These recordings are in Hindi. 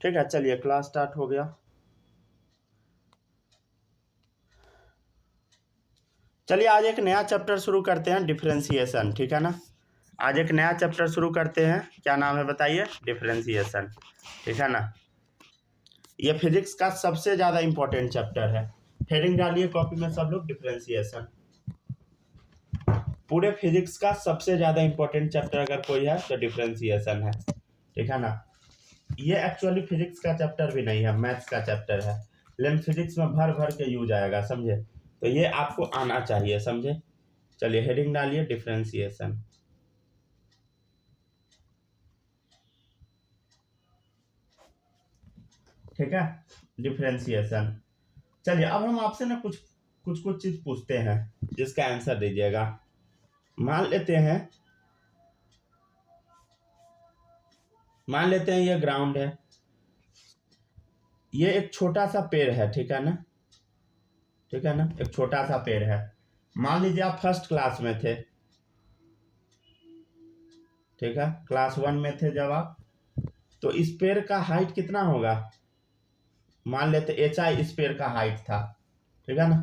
ठीक है, चलिए क्लास स्टार्ट हो गया। चलिए आज एक नया चैप्टर शुरू करते हैं, डिफरेंशिएशन। ठीक है ना, आज एक नया चैप्टर शुरू करते हैं। क्या नाम है बताइए? डिफरेंशिएशन। ठीक है ना, ये फिजिक्स का सबसे ज़्यादा इंपॉर्टेंट चैप्टर है। हेडिंग डालिए कॉपी में सब लोग, डिफरेंशिएशन। पूरे फिजिक्स का सबसे ज़्यादा इंपॉर्टेंट चैप्टर अगर कोई है तो डिफरेंशिएशन है। ठीक है ना, ये एक्चुअली फिजिक्स का चैप्टर भी नहीं है, मैथ्स का चैप्टर है, लेकिन फिजिक्स में भर भर के यूज आएगा, समझे? तो ये आपको आना चाहिए, समझे? चलिए हेडिंग डालिए डिफरेंशिएशन। ठीक है, डिफरेंशिएशन। चलिए अब हम आपसे ना कुछ कुछ कुछ चीज पूछते हैं जिसका आंसर दीजिएगा। मान लेते हैं ये ग्राउंड है, ये एक छोटा सा पेड़ है। ठीक है ना, ठीक है ना, एक छोटा सा पेड़ है। मान लीजिए आप फर्स्ट क्लास में थे। ठीक है, क्लास 1 में थे जब आप, तो इस पेड़ का हाइट कितना होगा? मान लेते एच आई इस पेड़ का हाइट था। ठीक है ना,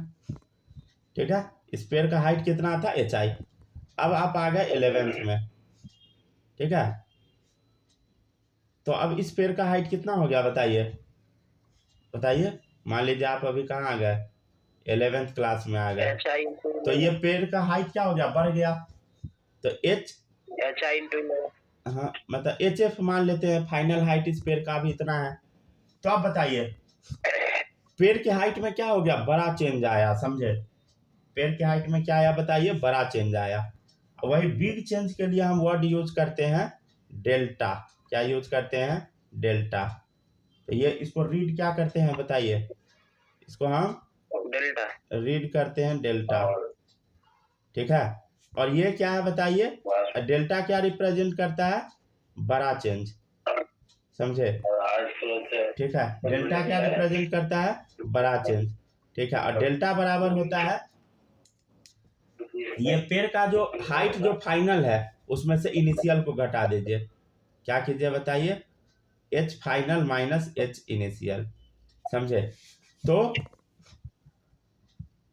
ठीक है, इस पेड़ का हाइट कितना था? H I. अब आप आ गए 11th में। ठीक है, तो अब इस पेड़ का हाइट कितना हो गया बताइए? बताइए, मान लीजिए आप अभी कहाँ आ गए? 11th क्लास में आ गए, तो ये पेड़ का हाइट क्या हो गया? बढ़ गया। तो एच आई इंटू, हाँ, मतलब एच एफ मान लेते हैं, फाइनल हाइट इस पेड़ का भी इतना है। तो आप बताइए पेड़ के हाइट में क्या हो गया? बड़ा चेंज आया, समझे? पेड़ के हाइट में क्या आया बताइए? बड़ा चेंज आया। वही बिग चेंज के लिए हम वर्ड यूज करते हैं डेल्टा। क्या यूज करते हैं? डेल्टा। तो ये इसको रीड क्या करते हैं बताइए? इसको हम डेल्टा रीड करते हैं, डेल्टा। ठीक है, और ये क्या है बताइए? डेल्टा क्या रिप्रेजेंट करता है? बड़ा चेंज, समझे? ठीक है, डेल्टा क्या रिप्रेजेंट करता है? बड़ा चेंज। ठीक है, और डेल्टा बराबर होता है, ये पेड़ का जो हाइट जो फाइनल है उसमें से इनिशियल को घटा दीजिए। क्या कीजिए बताइए? H final minus H initial, समझे? तो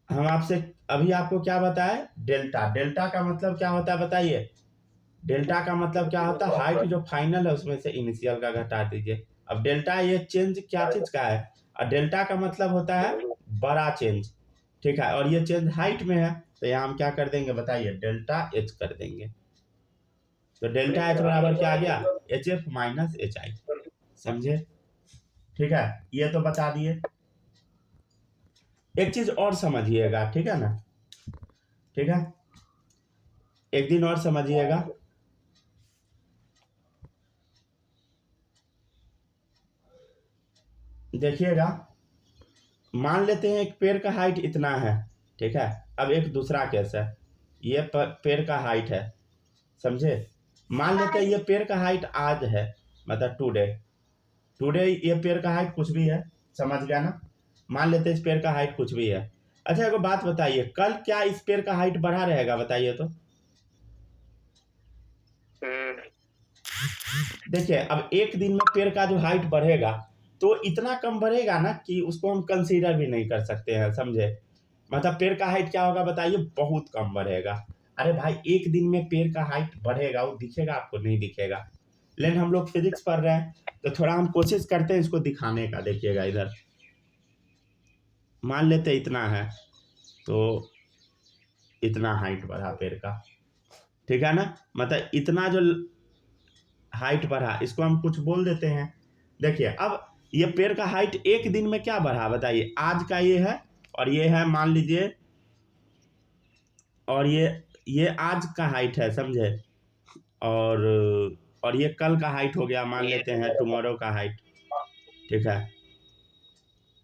हम आपसे अभी आपको क्या बताए? डेल्टा। डेल्टा का मतलब क्या होता है बताइए? डेल्टा का मतलब क्या होता है? हाइट जो फाइनल है उसमें से इनिशियल का घटा दीजिए। अब डेल्टा ये चेंज क्या चीज का है? और डेल्टा का मतलब होता है बड़ा चेंज। ठीक है, और ये चेंज हाइट में है, तो यहाँ हम क्या कर देंगे बताइए? डेल्टा एच कर देंगे। तो डेल्टा एच बराबर क्या आ गया? H F minus H I, समझे? ठीक है, ये तो बता दिए। एक चीज और समझिएगा, ठीक है ना? ठीक है, एक दिन और समझिएगा। देखिएगा, मान लेते हैं एक पेड़ का हाइट इतना है। ठीक है, अब एक दूसरा केस है, ये पेड़ का हाइट है, समझे? मान लेते हैं ये पेड़ का हाइट आज है, मतलब टुडे। टुडे ये पेड़ का हाइट कुछ भी है, समझ गया ना? मान लेते हैं इस पेड़ का हाइट कुछ भी है। अच्छा एक बात बताइए, कल क्या इस पेड़ का हाइट बढ़ा रहेगा बताइए तो? देखिए, अब एक दिन में पेड़ का जो हाइट बढ़ेगा तो इतना कम बढ़ेगा ना कि उसको हम कंसीडर भी नहीं कर सकते हैं, समझे? मतलब पेड़ का हाइट क्या होगा बताइए? बहुत कम बढ़ेगा। अरे भाई, एक दिन में पेड़ का हाइट बढ़ेगा, वो दिखेगा आपको? नहीं दिखेगा। लेकिन हम लोग फिजिक्स पढ़ रहे हैं तो थोड़ा हम कोशिश करते हैं इसको दिखाने का। देखिएगा इधर, मान लेते इतना है तो इतना हाइट बढ़ा पेड़ का। ठीक है ना, मतलब इतना जो हाइट बढ़ा इसको हम कुछ बोल देते हैं। देखिए, अब ये पेड़ का हाइट एक दिन में क्या बढ़ा बताइए? आज का ये है, और ये है मान लीजिए, और ये आज का हाइट है, समझे? और ये कल का हाइट हो गया, मान लेते हैं टुमारो का हाइट। ठीक है,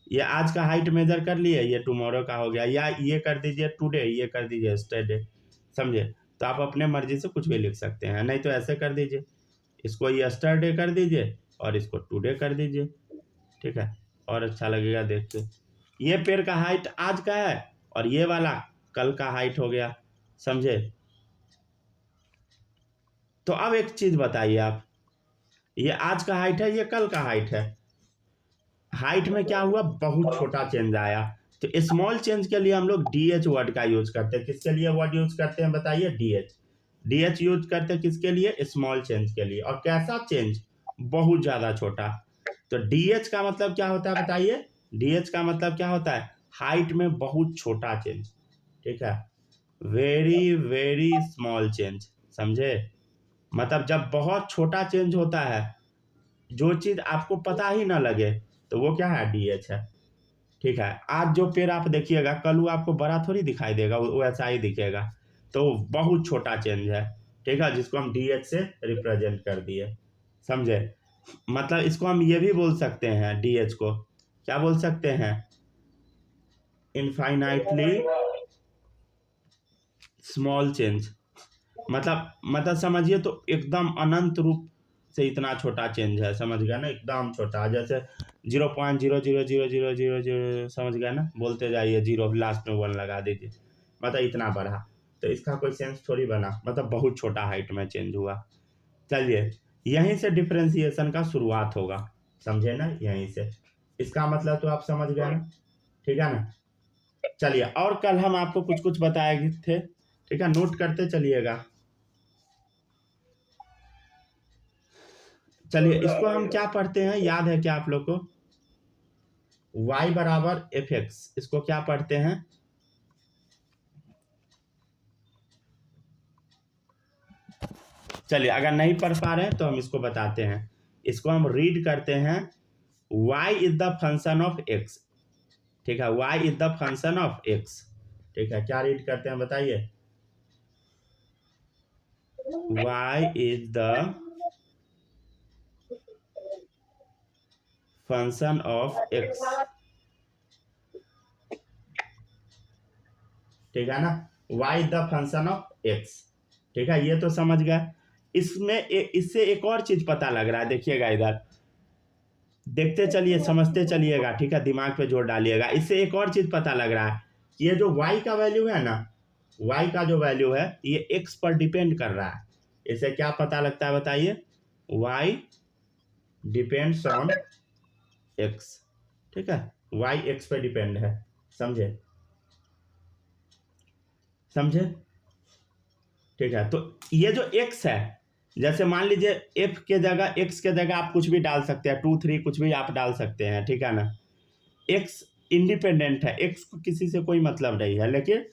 ये आज का हाइट मेजर कर लिए, ये टुमारो का हो गया, या ये कर दीजिए टुडे, ये कर दीजिए यस्टरडे, समझे? तो आप अपने मर्जी से कुछ भी लिख सकते हैं, नहीं तो ऐसे कर दीजिए, इसको यस्टरडे कर दीजिए और इसको टुडे कर दीजिए। ठीक है, और अच्छा लगेगा देख के। ये पेड़ का हाइट आज का है और ये वाला कल का हाइट हो गया, समझे? तो अब एक चीज बताइए आप, ये आज का हाइट है, ये कल का हाइट है, हाइट में क्या हुआ, बहुत छोटा चेंज आया। तो स्मॉल चेंज के लिए हम लोग DH वर्ड का यूज करते हैं। किसके लिए वर्ड यूज करते हैं बताइए, DH यूज करते हैं किसके लिए, स्मॉल चेंज के लिए। और कैसा चेंज, बहुत ज्यादा छोटा। तो DH का मतलब क्या होता है बताइए, DH का मतलब क्या होता है, हाइट में बहुत छोटा चेंज, ठीक है, वेरी वेरी स्मॉल चेंज, समझे। मतलब जब बहुत छोटा चेंज होता है, जो चीज आपको पता ही ना लगे, तो वो क्या है, DH है, ठीक है। आज जो पेड़ आप देखिएगा, कल वो आपको बड़ा थोड़ी दिखाई देगा, वो ऐसा ही दिखेगा। तो बहुत छोटा चेंज है, ठीक है, जिसको हम DH से रिप्रेजेंट कर दिए, समझे। मतलब इसको हम ये भी बोल सकते हैं, DH को क्या बोल सकते हैं, इनफाइनाइटली स्मॉल चेंज। मतलब समझिए तो एकदम अनंत रूप से इतना छोटा चेंज है, समझ गया ना, एकदम छोटा। जैसे 0.0000000, समझ गया ना, बोलते जाइए, जीरो लास्ट में 1 लगा दीजिए, मतलब इतना बढ़ा। तो इसका कोई सेंस थोड़ी बना, मतलब बहुत छोटा हाइट में चेंज हुआ। चलिए, यहीं से डिफ्रेंसिएशन का शुरुआत होगा, समझे ना, यहीं से। इसका मतलब तो आप समझ गए ना, ठीक है ना। चलिए, और कल हम आपको कुछ कुछ बताए थे, ठीक है, नोट करते चलिएगा। चलिए, इसको हम क्या पढ़ते हैं, याद है क्या आप लोग को, y बराबर fx, इसको क्या पढ़ते हैं, चलिए अगर नहीं पढ़ पा रहे हैं तो हम इसको बताते हैं। इसको हम रीड करते हैं, y is the function of x, ठीक है, y is the function of x, ठीक है। क्या रीड करते हैं बताइए, y is the function of x, ठीक है ना, y is the function of x, ठीक है, ये तो समझ गए। इसमें इससे एक और चीज पता लग रहा है, देखिएगा इधर, देखते चलिए, समझते चलिएगा, ठीक है, दिमाग पे जोर डालिएगा। इससे एक और चीज पता लग रहा है, ये जो y का वैल्यू है ना, y का जो वैल्यू है, ये x पर डिपेंड कर रहा है। इसे क्या पता लगता है बताइए, y डिपेंड्स ऑन x, ठीक है, y x पे डिपेंड है, समझे, समझे, ठीक है। तो ये जो x है, जैसे मान लीजिए f के जगह, x के जगह आप कुछ भी डाल सकते हैं, 2 3 कुछ भी आप डाल सकते हैं, ठीक है ना। x इंडिपेंडेंट है, x को किसी से कोई मतलब नहीं है, लेकिन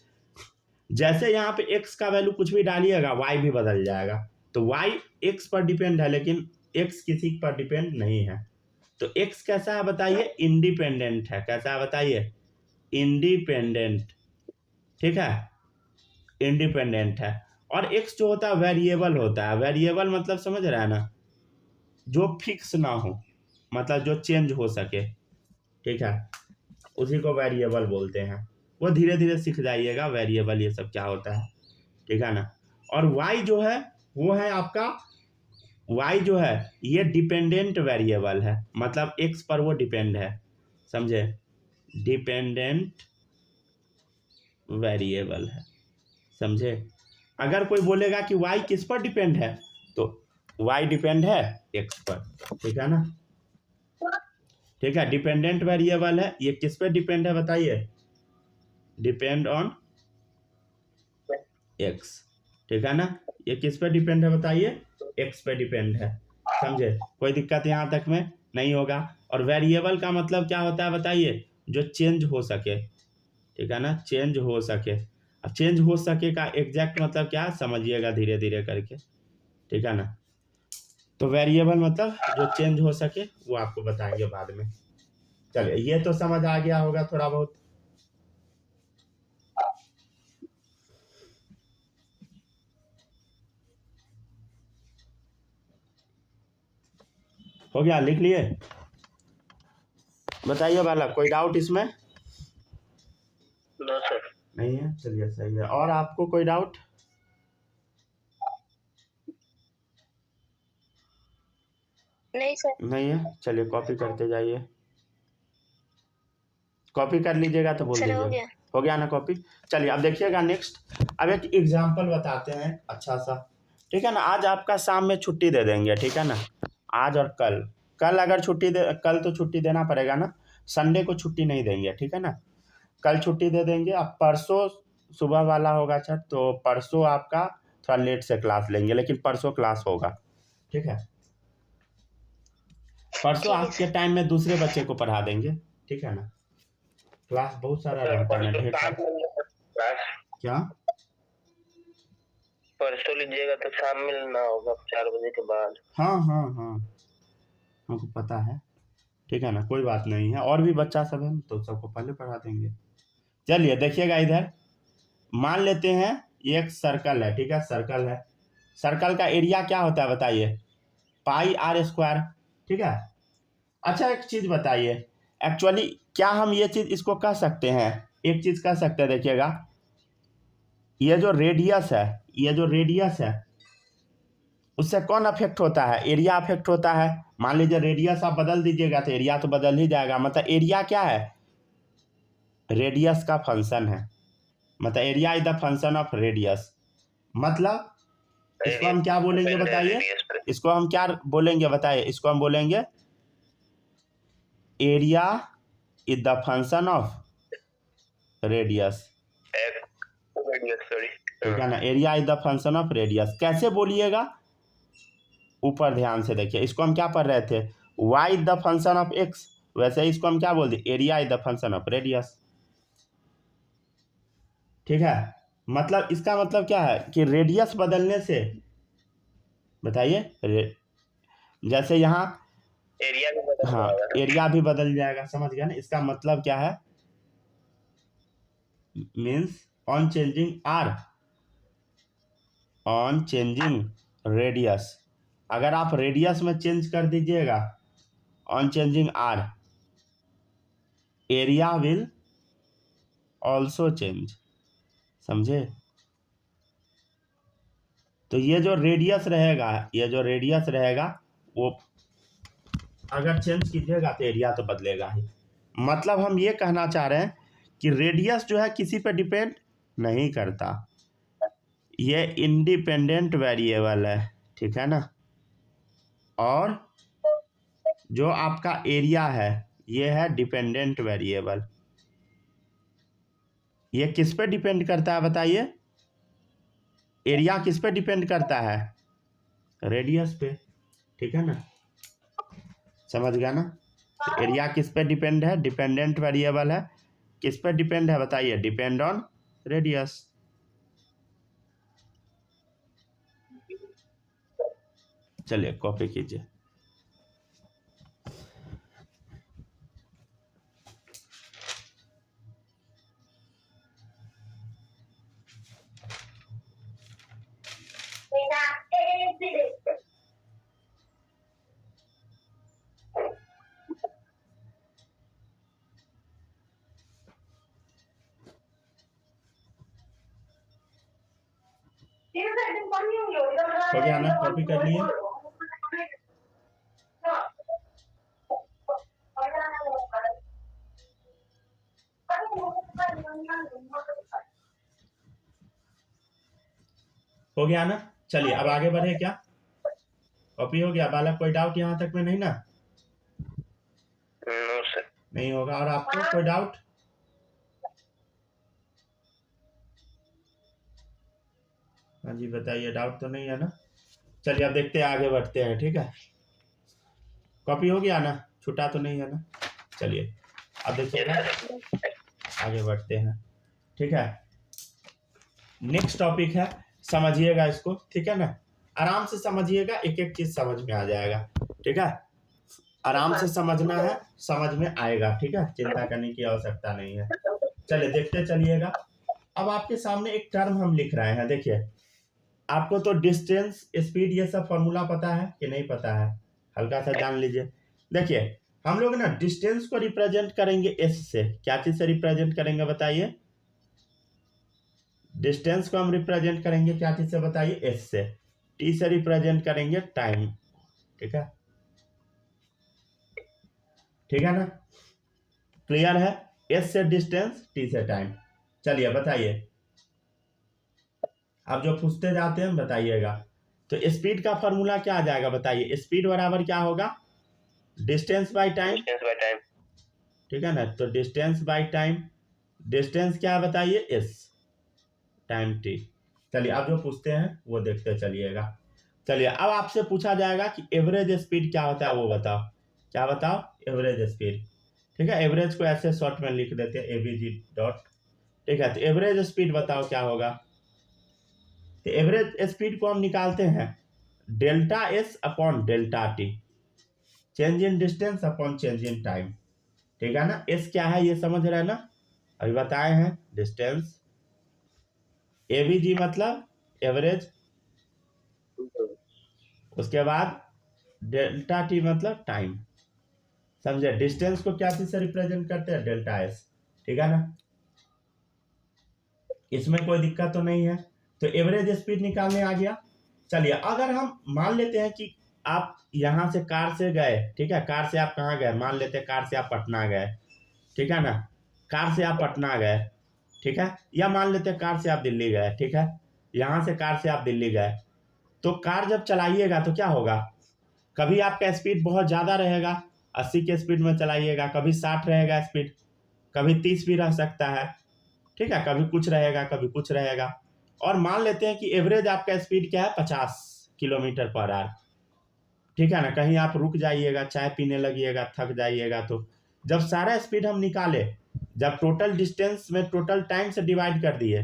जैसे यहाँ पे x का वैल्यू कुछ भी डालिएगा, y भी बदल जाएगा। तो y x पर डिपेंड है, लेकिन x किसी पर डिपेंड नहीं है। तो x कैसा है बताइए, इंडिपेंडेंट है, कैसा है बताइए, इंडिपेंडेंट, ठीक है, इंडिपेंडेंट है। और x जो होता है वेरिएबल होता है, वेरिएबल मतलब समझ रहा है ना, जो फिक्स ना हो, मतलब जो चेंज हो सके, ठीक है, उसी को वेरिएबल बोलते हैं। वो धीरे धीरे सीख जाइएगा वेरिएबल ये सब क्या होता है, ठीक है ना। और y जो है, वो है आपका, y जो है ये डिपेंडेंट वेरिएबल है, मतलब x पर वो डिपेंड है, समझे, डिपेंडेंट वेरिएबल है, समझे। अगर कोई बोलेगा कि y किस पर डिपेंड है, तो y डिपेंड है x पर, ठीक है ना, ठीक है, डिपेंडेंट वेरिएबल है, ये किस पे डिपेंड है बताइए, डिपेंड ऑन x, ठीक है ना, ये किस पे डिपेंड है बताइए, x पे डिपेंड है, समझे। कोई दिक्कत यहाँ तक में नहीं होगा। और वेरिएबल का मतलब क्या होता है बताइए, जो चेंज हो सके, ठीक है ना, चेंज हो सके। अब चेंज हो सके का एग्जैक्ट मतलब क्या समझिएगा धीरे धीरे करके, ठीक है ना। तो वेरिएबल मतलब जो चेंज हो सके, वो आपको बताएंगे बाद में। चलिए, ये तो समझ आ गया होगा थोड़ा बहुत। हो गया, लिख लिए, बताइए वाला, कोई डाउट इसमें नहीं है, चलिए सही है। और आपको कोई डाउट, नहीं सर, नहीं है, चलिए कॉपी करते जाइए, कॉपी कर लीजिएगा तो बोल सर हो दीजिएगा, गया। हो गया ना कॉपी। चलिए अब देखिएगा नेक्स्ट, अब एक एग्जाम्पल बताते हैं अच्छा सा, ठीक है ना। आज आपका शाम में छुट्टी दे देंगे, ठीक है ना, आज और कल, कल अगर छुट्टी दे, कल तो छुट्टी देना पड़ेगा ना, संडे को छुट्टी नहीं देंगे, ठीक है ना। कल छुट्टी दे देंगे। अब परसों सुबह वाला होगा छठ, तो परसों आपका थोड़ा लेट से क्लास लेंगे, लेकिन परसों क्लास होगा, ठीक है। परसों ठीक है आपके सर। टाइम में दूसरे बच्चे को पढ़ा देंगे, ठीक है ना। क्लास बहुत सारा रहता है ना, ढेर सारा। क्या परसों लीजिएगा तो शाम में लेना होगा 4 बजे के बाद। हाँ हाँ हाँ, हमको पता है, ठीक है ना, कोई बात नहीं है। और भी बच्चा सब है तो सबको पहले पढ़ा देंगे। चलिए देखिएगा इधर, मान लेते हैं ये एक सर्कल है, ठीक है, सर्कल है। सर्कल का एरिया क्या होता है बताइए, पाई आर स्क्वायर, ठीक है। अच्छा एक चीज बताइए, एक्चुअली क्या हम ये चीज इसको कह सकते हैं, एक चीज कह सकते हैं, देखिएगा ये जो रेडियस है, ये जो रेडियस है उससे कौन अफेक्ट होता है, एरिया अफेक्ट होता है। मान लीजिए रेडियस आप बदल दीजिएगा तो एरिया तो बदल ही जाएगा। मतलब एरिया क्या है, रेडियस का फंक्शन है। मतलब area is the function of radius. मतलब इसको हम क्या बोलेंगे बताइए, इसको हम क्या बोलेंगे बताइए, इसको हम बोलेंगे area is the function of radius, ठीक है ना। Area is the function of radius कैसे बोलिएगा, ऊपर ध्यान से देखिए, इसको हम क्या पढ़ रहे थे, y is the function of x, वैसे ही इसको हम क्या बोल दिए, area is the function of radius, ठीक है। मतलब इसका मतलब क्या है कि रेडियस बदलने से, बताइए, जैसे यहाँ एरिया भी बदल हाँ जाएगा। एरिया भी बदल जाएगा, समझ गया ना। इसका मतलब क्या है, means on changing r, on changing radius, अगर आप रेडियस में चेंज कर दीजिएगा on changing r, area will also change, समझे। तो ये जो रेडियस रहेगा, ये जो रेडियस रहेगा वो अगर चेंज कीजिएगा तो एरिया तो बदलेगा ही। मतलब हम ये कहना चाह रहे हैं कि रेडियस जो है किसी पे डिपेंड नहीं करता, ये इंडिपेंडेंट वेरिएबल है, ठीक है ना। और जो आपका एरिया है ये है डिपेंडेंट वेरिएबल। ये किस पे डिपेंड करता है बताइए, एरिया किस पे डिपेंड करता है, रेडियस पे, ठीक है ना, समझ गया ना। तो एरिया किस पे डिपेंड है, डिपेंडेंट वेरिएबल है, किस पे डिपेंड है बताइए, डिपेंड ऑन रेडियस। चलिए कॉपी कीजिए। हो गया ना, कॉपी कर लिए। हो गया ना, चलिए अब आगे बढ़े क्या, कॉपी हो गया बालक, कोई डाउट यहाँ तक में नहीं ना, नो सर। नहीं होगा। और आपको कोई डाउट, हाँ जी बताइए, डाउट तो नहीं है ना। चलिए अब देखते हैं, आगे बढ़ते हैं, ठीक है। कॉपी हो गया ना, छूटा तो नहीं है ना। चलिए अब देखिएगा, आगे बढ़ते हैं, ठीक है। नेक्स्ट टॉपिक है, समझिएगा इसको, ठीक है ना, आराम से समझिएगा, एक एक चीज समझ में आ जाएगा, ठीक है। आराम से समझना है, समझ में आएगा, ठीक है, चिंता करने की आवश्यकता नहीं है। चलिए देखते चलिएगा। अब आपके सामने एक टर्म हम लिख रहे हैं, देखिए आपको तो डिस्टेंस, स्पीड, ये सब फॉर्मूला पता है कि नहीं पता है, हल्का सा जान लीजिए। देखिए हम लोग ना डिस्टेंस को रिप्रेजेंट करेंगे एस से, क्या चीज से रिप्रेजेंट करेंगे बताइए, डिस्टेंस को हम रिप्रेजेंट करेंगे क्या चीज से बताइए, एस से। टी से रिप्रेजेंट करेंगे टाइम, ठीक है, ठीक है ना, क्लियर है। एस से डिस्टेंस, टी से टाइम। चलिए बताइए, अब जो पूछते जाते हैं बताइएगा। तो स्पीड का फॉर्मूला क्या आ जाएगा बताइए, स्पीड बराबर क्या होगा, डिस्टेंस बाय टाइम, ठीक है ना। तो डिस्टेंस बाय टाइम, डिस्टेंस क्या है बताइए, एस, टाइम टी। चलिए अब जो पूछते हैं वो देखते चलिएगा। चलिए अब आपसे पूछा जाएगा कि एवरेज स्पीड क्या होता है वो बताओ। क्या बताओ, एवरेज स्पीड। ठीक है, एवरेज को ऐसे शॉर्ट में लिख देते हैं एवीजी डॉट। ठीक है, तो एवरेज स्पीड बताओ क्या होगा। तो एवरेज स्पीड को हम निकालते हैं delta s upon delta T, change in distance upon change in time. ठीक है ना, एस क्या है ये समझ रहे हैं ना, अभी बताए हैं, डिस्टेंस। एवीजी मतलब एवरेज, उसके बाद डेल्टा टी मतलब टाइम। समझे, डिस्टेंस को क्या चीज से रिप्रेजेंट करते हैं, डेल्टा एस। ठीक है ना, इसमें कोई दिक्कत तो नहीं है। तो एवरेज स्पीड निकालने आ गया। चलिए अगर हम मान लेते हैं कि आप यहाँ से कार से गए, ठीक है, कार से आप कहाँ गए, मान लेते हैं कार से आप पटना गए, ठीक है ना, कार से आप पटना गए, ठीक है, या मान लेते हैं कार से आप दिल्ली गए, ठीक है, यहाँ से कार से आप दिल्ली गए। तो कार जब चलाइएगा तो क्या होगा, कभी आपका स्पीड बहुत ज़्यादा रहेगा, 80 के स्पीड में चलाइएगा, कभी 60 रहेगा स्पीड, कभी 30 भी रह सकता है, ठीक है, कभी कुछ रहेगा कभी कुछ रहेगा। और मान लेते हैं कि एवरेज आपका स्पीड क्या है, 50 किलोमीटर पर आवर। ठीक है ना, कहीं आप रुक जाइएगा, चाय पीने लगिएगा, थक जाइएगा, तो जब सारा स्पीड हम निकाले, जब टोटल डिस्टेंस में टोटल टाइम से डिवाइड कर दिए,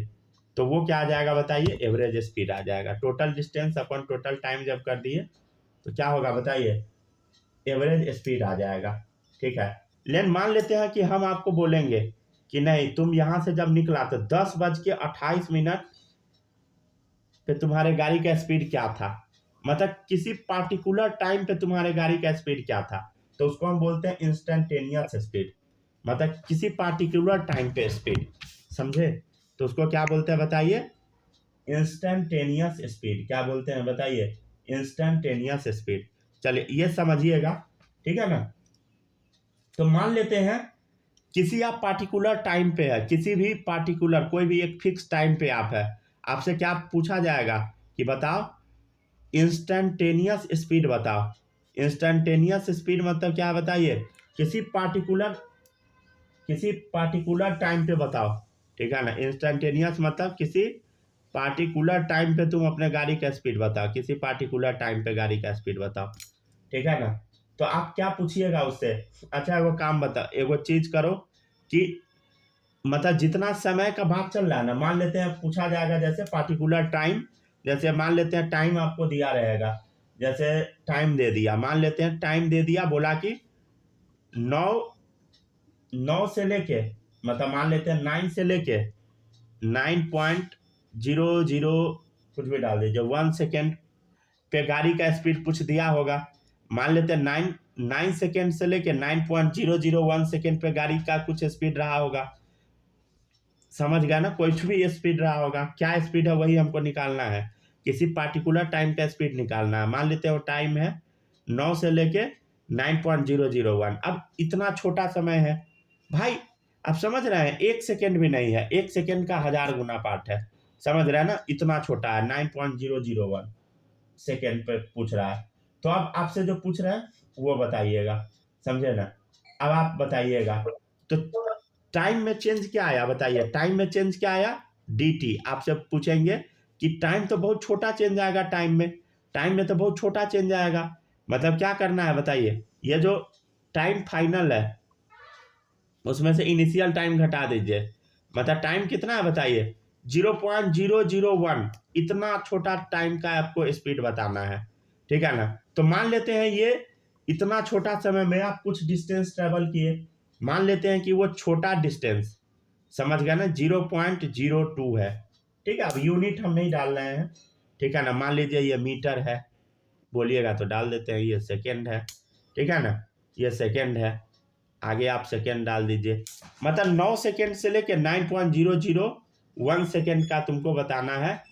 तो वो क्या आ जाएगा बताइए, एवरेज स्पीड आ जाएगा। टोटल डिस्टेंस अपन टोटल टाइम जब कर दिए तो क्या होगा बताइए, एवरेज स्पीड आ जाएगा। ठीक है, लेकिन मान लेते हैं कि हम आपको बोलेंगे कि नहीं, तुम यहाँ से जब निकला तो 10:28 पे तुम्हारे गाड़ी का स्पीड क्या था, मतलब किसी पार्टिकुलर टाइम पे तुम्हारे गाड़ी का स्पीड क्या था, तो उसको हम बोलते हैं इंस्टेंटेनियस स्पीड, मतलब किसी पार्टिकुलर टाइम पे स्पीड। समझे, तो उसको क्या बोलते हैं बताइए, इंस्टेंटेनियस स्पीड। क्या बोलते हैं बताइए, इंस्टेंटेनियस स्पीड। चलिए ये समझिएगा, ठीक है ना। तो मान लेते हैं किसी आप पार्टिकुलर टाइम पे है, किसी भी पार्टिकुलर कोई भी एक फिक्स टाइम पे आप है, आपसे क्या पूछा जाएगा कि बताओ इंस्टेंटेनियस स्पीड बताओ। इंस्टेंटेनियस स्पीड मतलब क्या बताइए, किसी पार्टिकुलर टाइम पे बताओ। ठीक है ना, इंस्टेंटेनियस मतलब किसी पार्टिकुलर टाइम पे तुम अपने गाड़ी का स्पीड बताओ, किसी पार्टिकुलर टाइम पे गाड़ी का स्पीड बताओ। ठीक है ना, तो आप क्या पूछिएगा उससे, अच्छा वो काम बता, एगो चीज करो कि मतलब जितना समय का भाग चल रहा है ना, मान लेते हैं पूछा जाएगा जैसे पार्टिकुलर टाइम, जैसे मान लेते हैं टाइम आपको दिया रहेगा, जैसे टाइम दे दिया, मान लेते हैं टाइम दे दिया, बोला कि 9 से लेके, मतलब मान लेते हैं 9 से लेके 9.00 कुछ भी डाल दीजिए 1 सेकेंड पे गाड़ी का स्पीड कुछ दिया होगा। मान लेते हैं 9 सेकेंड से लेके 9.001 सेकेंड पे गाड़ी का कुछ स्पीड रहा होगा। समझ गया ना, कुछ भी स्पीड रहा होगा, क्या स्पीड है वही हमको निकालना है, किसी पार्टिकुलर टाइम का स्पीड निकालना है। मान लेते हैं वो टाइम है 9 से लेके 9.001। अब इतना छोटा समय है भाई, आप समझ रहे हैं, 1 सेकेंड भी नहीं है, 1 सेकेंड का 1000 गुना पार्ट है। समझ रहे हैं ना, इतना छोटा है, 9.001 सेकेंड पे पूछ रहा है। तो अब आपसे जो पूछ रहे हैं वो बताइएगा, समझे ना। अब आप बताइएगा, तो टाइम में चेंज क्या आया बताइए, टाइम में चेंज क्या आया, dt। आपसे पूछेंगे कि टाइम तो बहुत छोटा चेंज आएगा, टाइम में तो बहुत छोटा चेंज आएगा, मतलब क्या करना है बताइए, ये जो टाइम फाइनल है उसमें से इनिशियल टाइम घटा दीजिए, मतलब टाइम कितना है बताइए, 0.001, इतना छोटा टाइम का आपको स्पीड बताना है। ठीक है ना, तो मान लेते हैं ये इतना छोटा समय में आप कुछ डिस्टेंस ट्रेवल किए, मान लेते हैं कि वो छोटा डिस्टेंस, समझ गया ना, 0.02 है। ठीक है, अब यूनिट हम नहीं डाल रहे हैं, ठीक है ना, मान लीजिए ये मीटर है, बोलिएगा तो डाल देते हैं, ये सेकेंड है, ठीक है ना, ये सेकेंड है, आगे आप सेकेंड डाल दीजिए। मतलब 9 सेकेंड से लेके 9.001 सेकेंड का तुमको बताना है,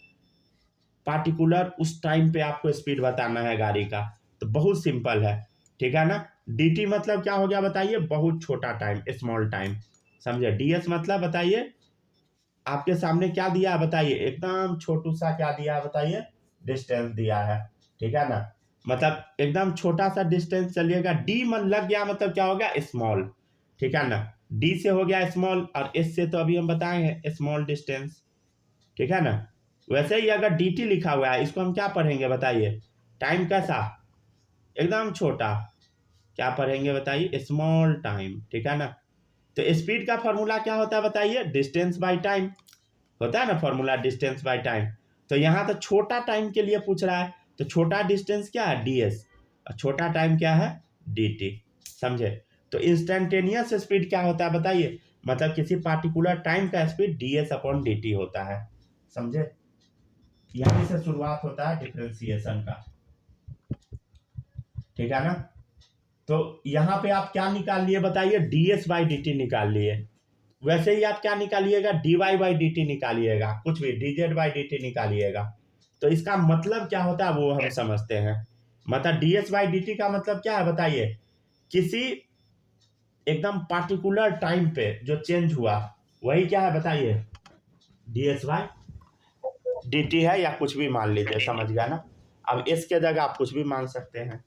पार्टिकुलर उस टाइम पे आपको स्पीड बताना है गाड़ी का। तो बहुत सिंपल है, ठीक है ना। dt मतलब क्या हो गया बताइए, बहुत छोटा टाइम, स्मॉल टाइम। समझे, ds मतलब बताइए, आपके सामने क्या दिया है बताइए, एकदम छोटू सा क्या दिया है बताइए, डिस्टेंस दिया है। ठीक है ना, मतलब एकदम छोटा सा डिस्टेंस चलिएगा, डी मन लग गया मतलब क्या हो गया, स्मॉल। ठीक है ना। डी से हो गया स्मॉल और एस से तो अभी हम बताए हैं स्मॉल डिस्टेंस, ठीक है ना। वैसे ही अगर डी टी लिखा हुआ है इसको हम क्या पढ़ेंगे बताइए, टाइम कैसा, एकदम छोटा, क्या पढ़ेंगे बताइए, स्मॉल टाइम, ठीक है ना। तो स्पीड का फॉर्मूला क्या होता है बताइए, डिस्टेंस बाय टाइम होता है ना फॉर्मूला, डिस्टेंस बाय टाइम। तो यहाँ तो छोटा टाइम के लिए पूछ रहा है, तो छोटा डिस्टेंस क्या है, ds, और छोटा टाइम क्या है, dt, समझे। तो इंस्टेंटेनियस स्पीड क्या होता है बताइए, मतलब किसी पार्टिकुलर टाइम का स्पीड ds/dt होता है, समझे। यहीं से शुरुआत होता है डिफरेंशिएशन का, ठीक है ना। तो यहाँ पे आप क्या निकाल लिए बताइए, ds/dt निकाल लिए। वैसे ही आप क्या निकालिएगा, dy/dt निकालिएगा, कुछ भी dz/dt निकालिएगा। तो इसका मतलब क्या होता है वो हम समझते हैं। मतलब ds/dt का मतलब क्या है बताइए, किसी एकदम पार्टिकुलर टाइम पे जो चेंज हुआ वही क्या है बताइए, ds/dt है, या कुछ भी मान लीजिए, समझ गया ना। अब इसके जगह आप कुछ भी मान सकते हैं,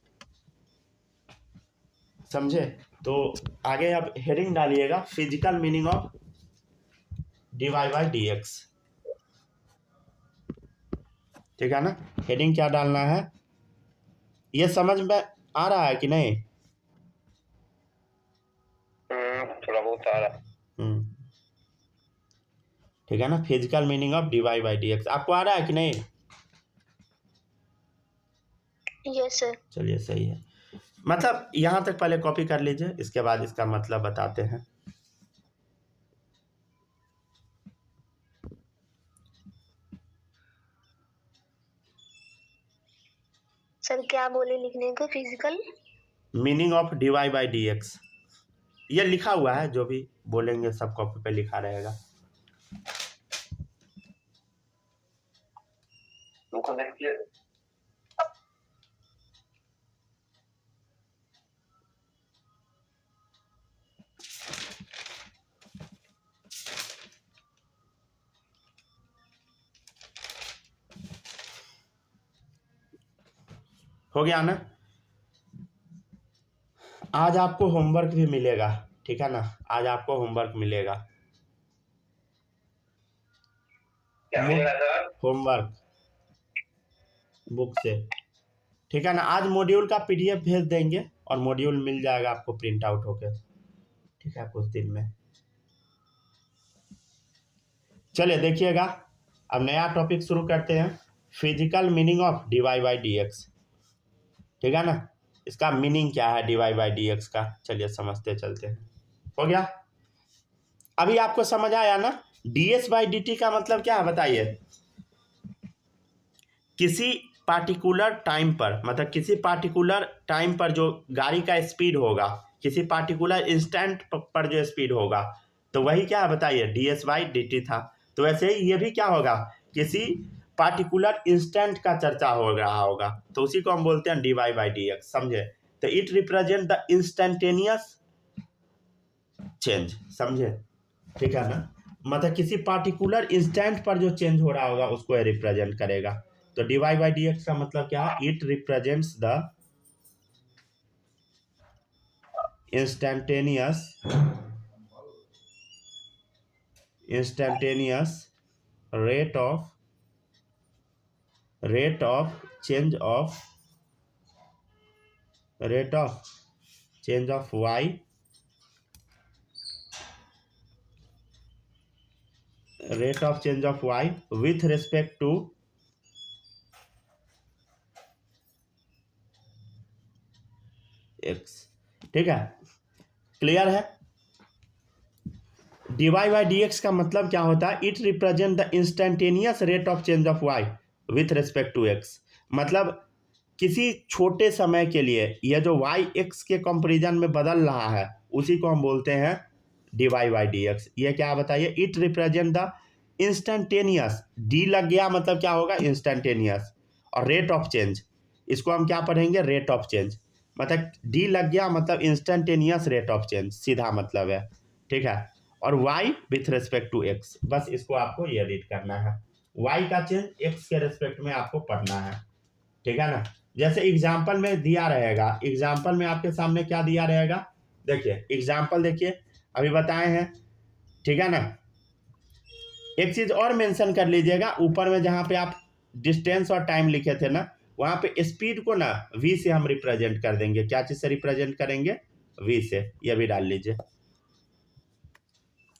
समझे। तो आगे अब हेडिंग डालिएगा, फिजिकल मीनिंग ऑफ dy/dx, ठीक है ना। हेडिंग क्या डालना है, ये समझ में आ रहा है कि नहीं। थोड़ा बहुत आ रहा। ठीक है ना, फिजिकल मीनिंग ऑफ dy/dx आपको आ रहा है कि नहीं। Yes sir. चलिए सही है, मतलब यहाँ तक पहले कॉपी कर लीजिए, इसके बाद इसका मतलब बताते हैं। सर क्या बोले लिखने को, फिजिकल मीनिंग ऑफ dy/dx, ये लिखा हुआ है, जो भी बोलेंगे सब कॉपी पे लिखा रहेगा। देखिए हो गया ना। आज आपको होमवर्क भी मिलेगा, ठीक है ना, आज आपको होमवर्क मिलेगा, क्या मिलेगा सर? होमवर्क बुक से, ठीक है ना। आज मॉड्यूल का पीडीएफ भेज देंगे और मॉड्यूल मिल जाएगा आपको प्रिंट आउट होके, ठीक है, कुछ दिन में। चलिए देखिएगा, अब नया टॉपिक शुरू करते हैं, फिजिकल मीनिंग ऑफ dy/dx, ठीक है ना। इसका मीनिंग क्या है dy/dx का, चलिए समझते चलते हैं। हो गया, अभी आपको समझ आया ना। ds/dt का मतलब क्या है बताइए, किसी पार्टिकुलर टाइम पर, मतलब किसी पार्टिकुलर टाइम पर जो गाड़ी का स्पीड होगा, किसी पार्टिकुलर इंस्टेंट पर जो स्पीड होगा, तो वही क्या है बताइए, ds/dt था। तो वैसे ही ये भी क्या होगा, किसी पार्टिकुलर इंस्टेंट का चर्चा हो रहा होगा, तो उसी को हम बोलते हैं dy/dx, समझे। तो it represent the instantaneous change, समझे, ठीक है ना। मतलब किसी पार्टिकुलर इंस्टेंट पर जो चेंज हो रहा होगा उसको रिप्रेजेंट करेगा। तो dy/dx का मतलब क्या है, it represents the instantaneous rate of change of y, rate of change of y with respect to x, ठीक है, क्लियर है। dy/dx का मतलब क्या होता है, it represent the instantaneous rate of change of y with respect to x, मतलब किसी छोटे समय के लिए यह जो y x के कंपैरिजन में बदल रहा है उसी को हम बोलते हैं dy/dx। ये क्या बताइए, it represent the instantaneous, D लग गया मतलब क्या होगा, इंस्टेंटेनियस, और रेट ऑफ चेंज, इसको हम क्या पढ़ेंगे, रेट ऑफ चेंज, मतलब डी लग गया मतलब इंस्टेंटेनियस रेट ऑफ चेंज, सीधा मतलब है, ठीक है। और y with respect to x, बस इसको आपको ये रीड करना है, y का चेंज x के रेस्पेक्ट में आपको पढ़ना है, ठीक है ना। जैसे एग्जाम्पल में दिया रहेगा, एग्जाम्पल में आपके सामने क्या दिया रहेगा, देखिए एग्जाम्पल देखिए अभी बताए हैं, ठीक है ना। एक चीज और मेंशन कर लीजिएगा, ऊपर में जहाँ पे आप डिस्टेंस और टाइम लिखे थे ना, वहाँ पे स्पीड को ना v से हम रिप्रेजेंट कर देंगे। क्या चीज से रिप्रेजेंट करेंगे? v से। ये भी डाल लीजिए,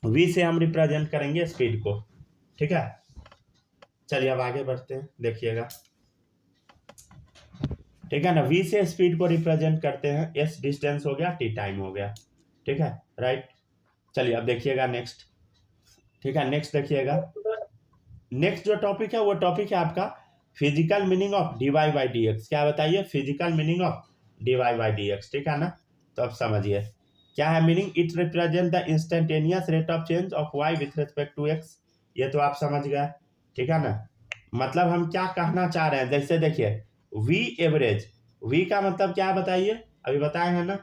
v से हम रिप्रेजेंट करेंगे स्पीड को, ठीक है। चलिए अब आगे बढ़ते हैं, देखिएगा, ठीक है ना। v से स्पीड को रिप्रेजेंट करते हैं, s डिस्टेंस हो गया, t टाइम हो गया, ठीक है, राइट। चलिए अब देखिएगा नेक्स्ट, ठीक है। नेक्स्ट देखिएगा, नेक्स्ट जो टॉपिक है वो टॉपिक है आपका physical meaning of dy by d x. क्या बताइए? Physical meaning of dy by d x, ठीक है ना। तो अब समझिए क्या है meaning. It represent the instantaneous rate of change of y with respect to x। ये तो आप समझ गए, ठीक है ना। मतलब हम क्या कहना चाह रहे हैं, जैसे देखिए v एवरेज, v का मतलब क्या है बताइए? अभी बताए हैं ना,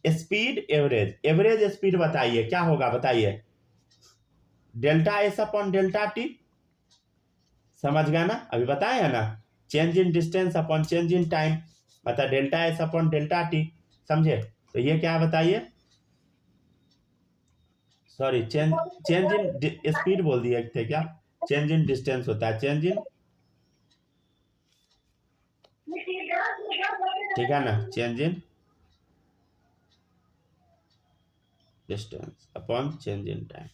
स्पीड एवरेज, एवरेज स्पीड बताइए क्या होगा बताइए? Delta s upon delta t, समझ गया ना, अभी बताए हैं ना। Change in distance upon change in time, मतलब delta s upon delta t, समझे। तो ये क्या बताइए? सॉरी, चेंज इन स्पीड बोल दिए थे क्या? चेंज इन डिस्टेंस होता है, चेंज इन, ठीक है ना, change in distance upon change in time.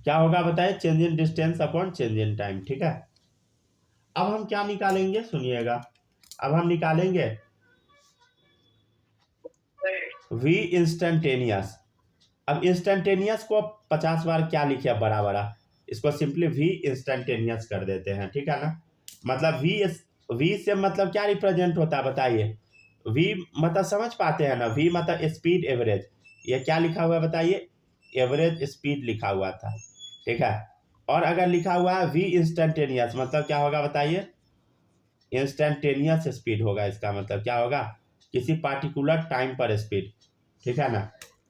क्या होगा बताइए? Change in distance upon change in time, ठीक है। अब हम क्या निकालेंगे सुनिएगा, अब हम निकालेंगे v इंस्टेंटेनियस। अब इंस्टेंटेनियस को 50 बार क्या लिखे बड़ा बड़ा, इसको सिंपली v इंस्टेंटेनियस कर देते हैं, ठीक है ना। मतलब v से मतलब क्या रिप्रेजेंट होता है बताइए? v मतलब समझ पाते हैं ना, v मतलब स्पीड एवरेज। ये क्या लिखा हुआ है बताइए? एवरेज स्पीड लिखा हुआ था, ठीक है। और अगर लिखा हुआ है v इंस्टेंटेनियस, मतलब क्या होगा बताइए? इंस्टेंटेनियस स्पीड होगा। इसका मतलब क्या होगा? किसी पार्टिकुलर टाइम पर स्पीड, ठीक है ना,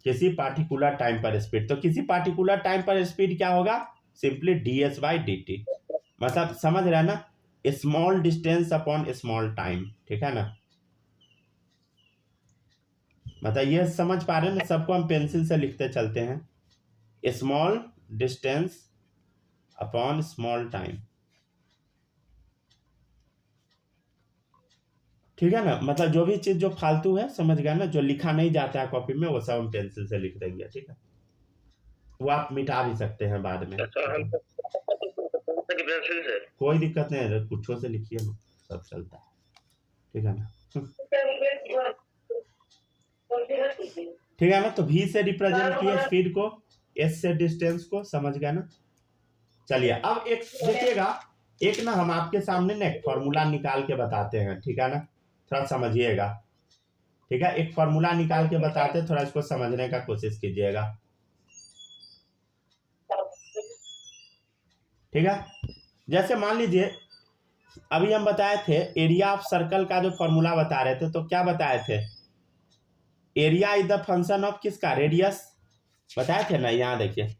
किसी पार्टिकुलर टाइम पर स्पीड। तो किसी पार्टिकुलर टाइम पर स्पीड क्या होगा? Simply ds by D T, मतलब समझ रहे हैं ना, small distance upon small time, ठीक है ना। मतलब ये समझ पा रहे हैं ना, सबको हम पेंसिल से लिखते चलते हैं, small distance upon small time, ठीक है ना। मतलब जो भी चीज जो फालतू है, समझ गया ना, जो लिखा नहीं जाता है कॉपी में, वो सब हम पेंसिल से लिख देंगे, ठीक है। वो आप मिटा भी सकते हैं बाद में, पेंसिल से कोई दिक्कत नहीं है, कुछ से लिखिए ना, सब चलता है, ठीक है ना। ठीक है ना। तो v से रिप्रेजेंट किए स्पीड को, s से डिस्टेंस को, समझ गया ना। चलिए अब एक देखिएगा, एक ना हम आपके सामने ना एक फॉर्मूला निकाल के बताते हैं, ठीक है ना, थोड़ा समझिएगा, ठीक है। एक फॉर्मूला निकाल के बताते, थोड़ा इसको समझने का कोशिश कीजिएगा, ठीक है। जैसे मान लीजिए अभी हम बताए थे एरिया ऑफ सर्कल का जो फॉर्मूला बता रहे थे, तो क्या बताए थे? Area is the function of किसका? रेडियस, बताए थे ना। यहाँ देखिए,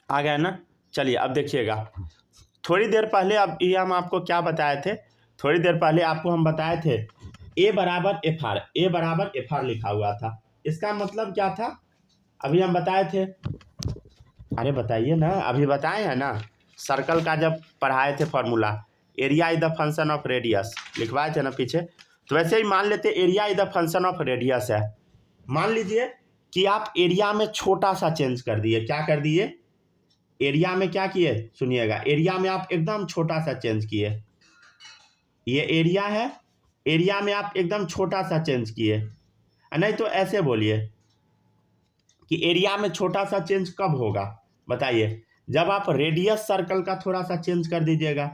आ गया ना। चलिए अब देखिएगा, थोड़ी देर पहले अब ये हम आपको क्या बताए थे, थोड़ी देर पहले आपको हम बताए थे a बराबर एफ आर, ए बराबर एफ आर लिखा हुआ था। इसका मतलब क्या था? अभी हम बताए थे, अरे बताइए ना, अभी बताए हैं ना, सर्कल का जब पढ़ाए थे formula, area is the function of radius, लिखवाए थे ना पीछे। तो वैसे ही मान लेते area is the function of radius है। मान लीजिए कि आप एरिया में छोटा सा चेंज कर दिए, क्या कर दिए? एरिया में क्या किए सुनिएगा, एरिया में आप एकदम छोटा सा चेंज किए, ये एरिया है, एरिया में आप एकदम छोटा सा चेंज किए। नहीं तो ऐसे बोलिए कि एरिया में छोटा सा चेंज कब होगा बताइए? जब आप रेडियस सर्कल का थोड़ा सा चेंज कर दीजिएगा,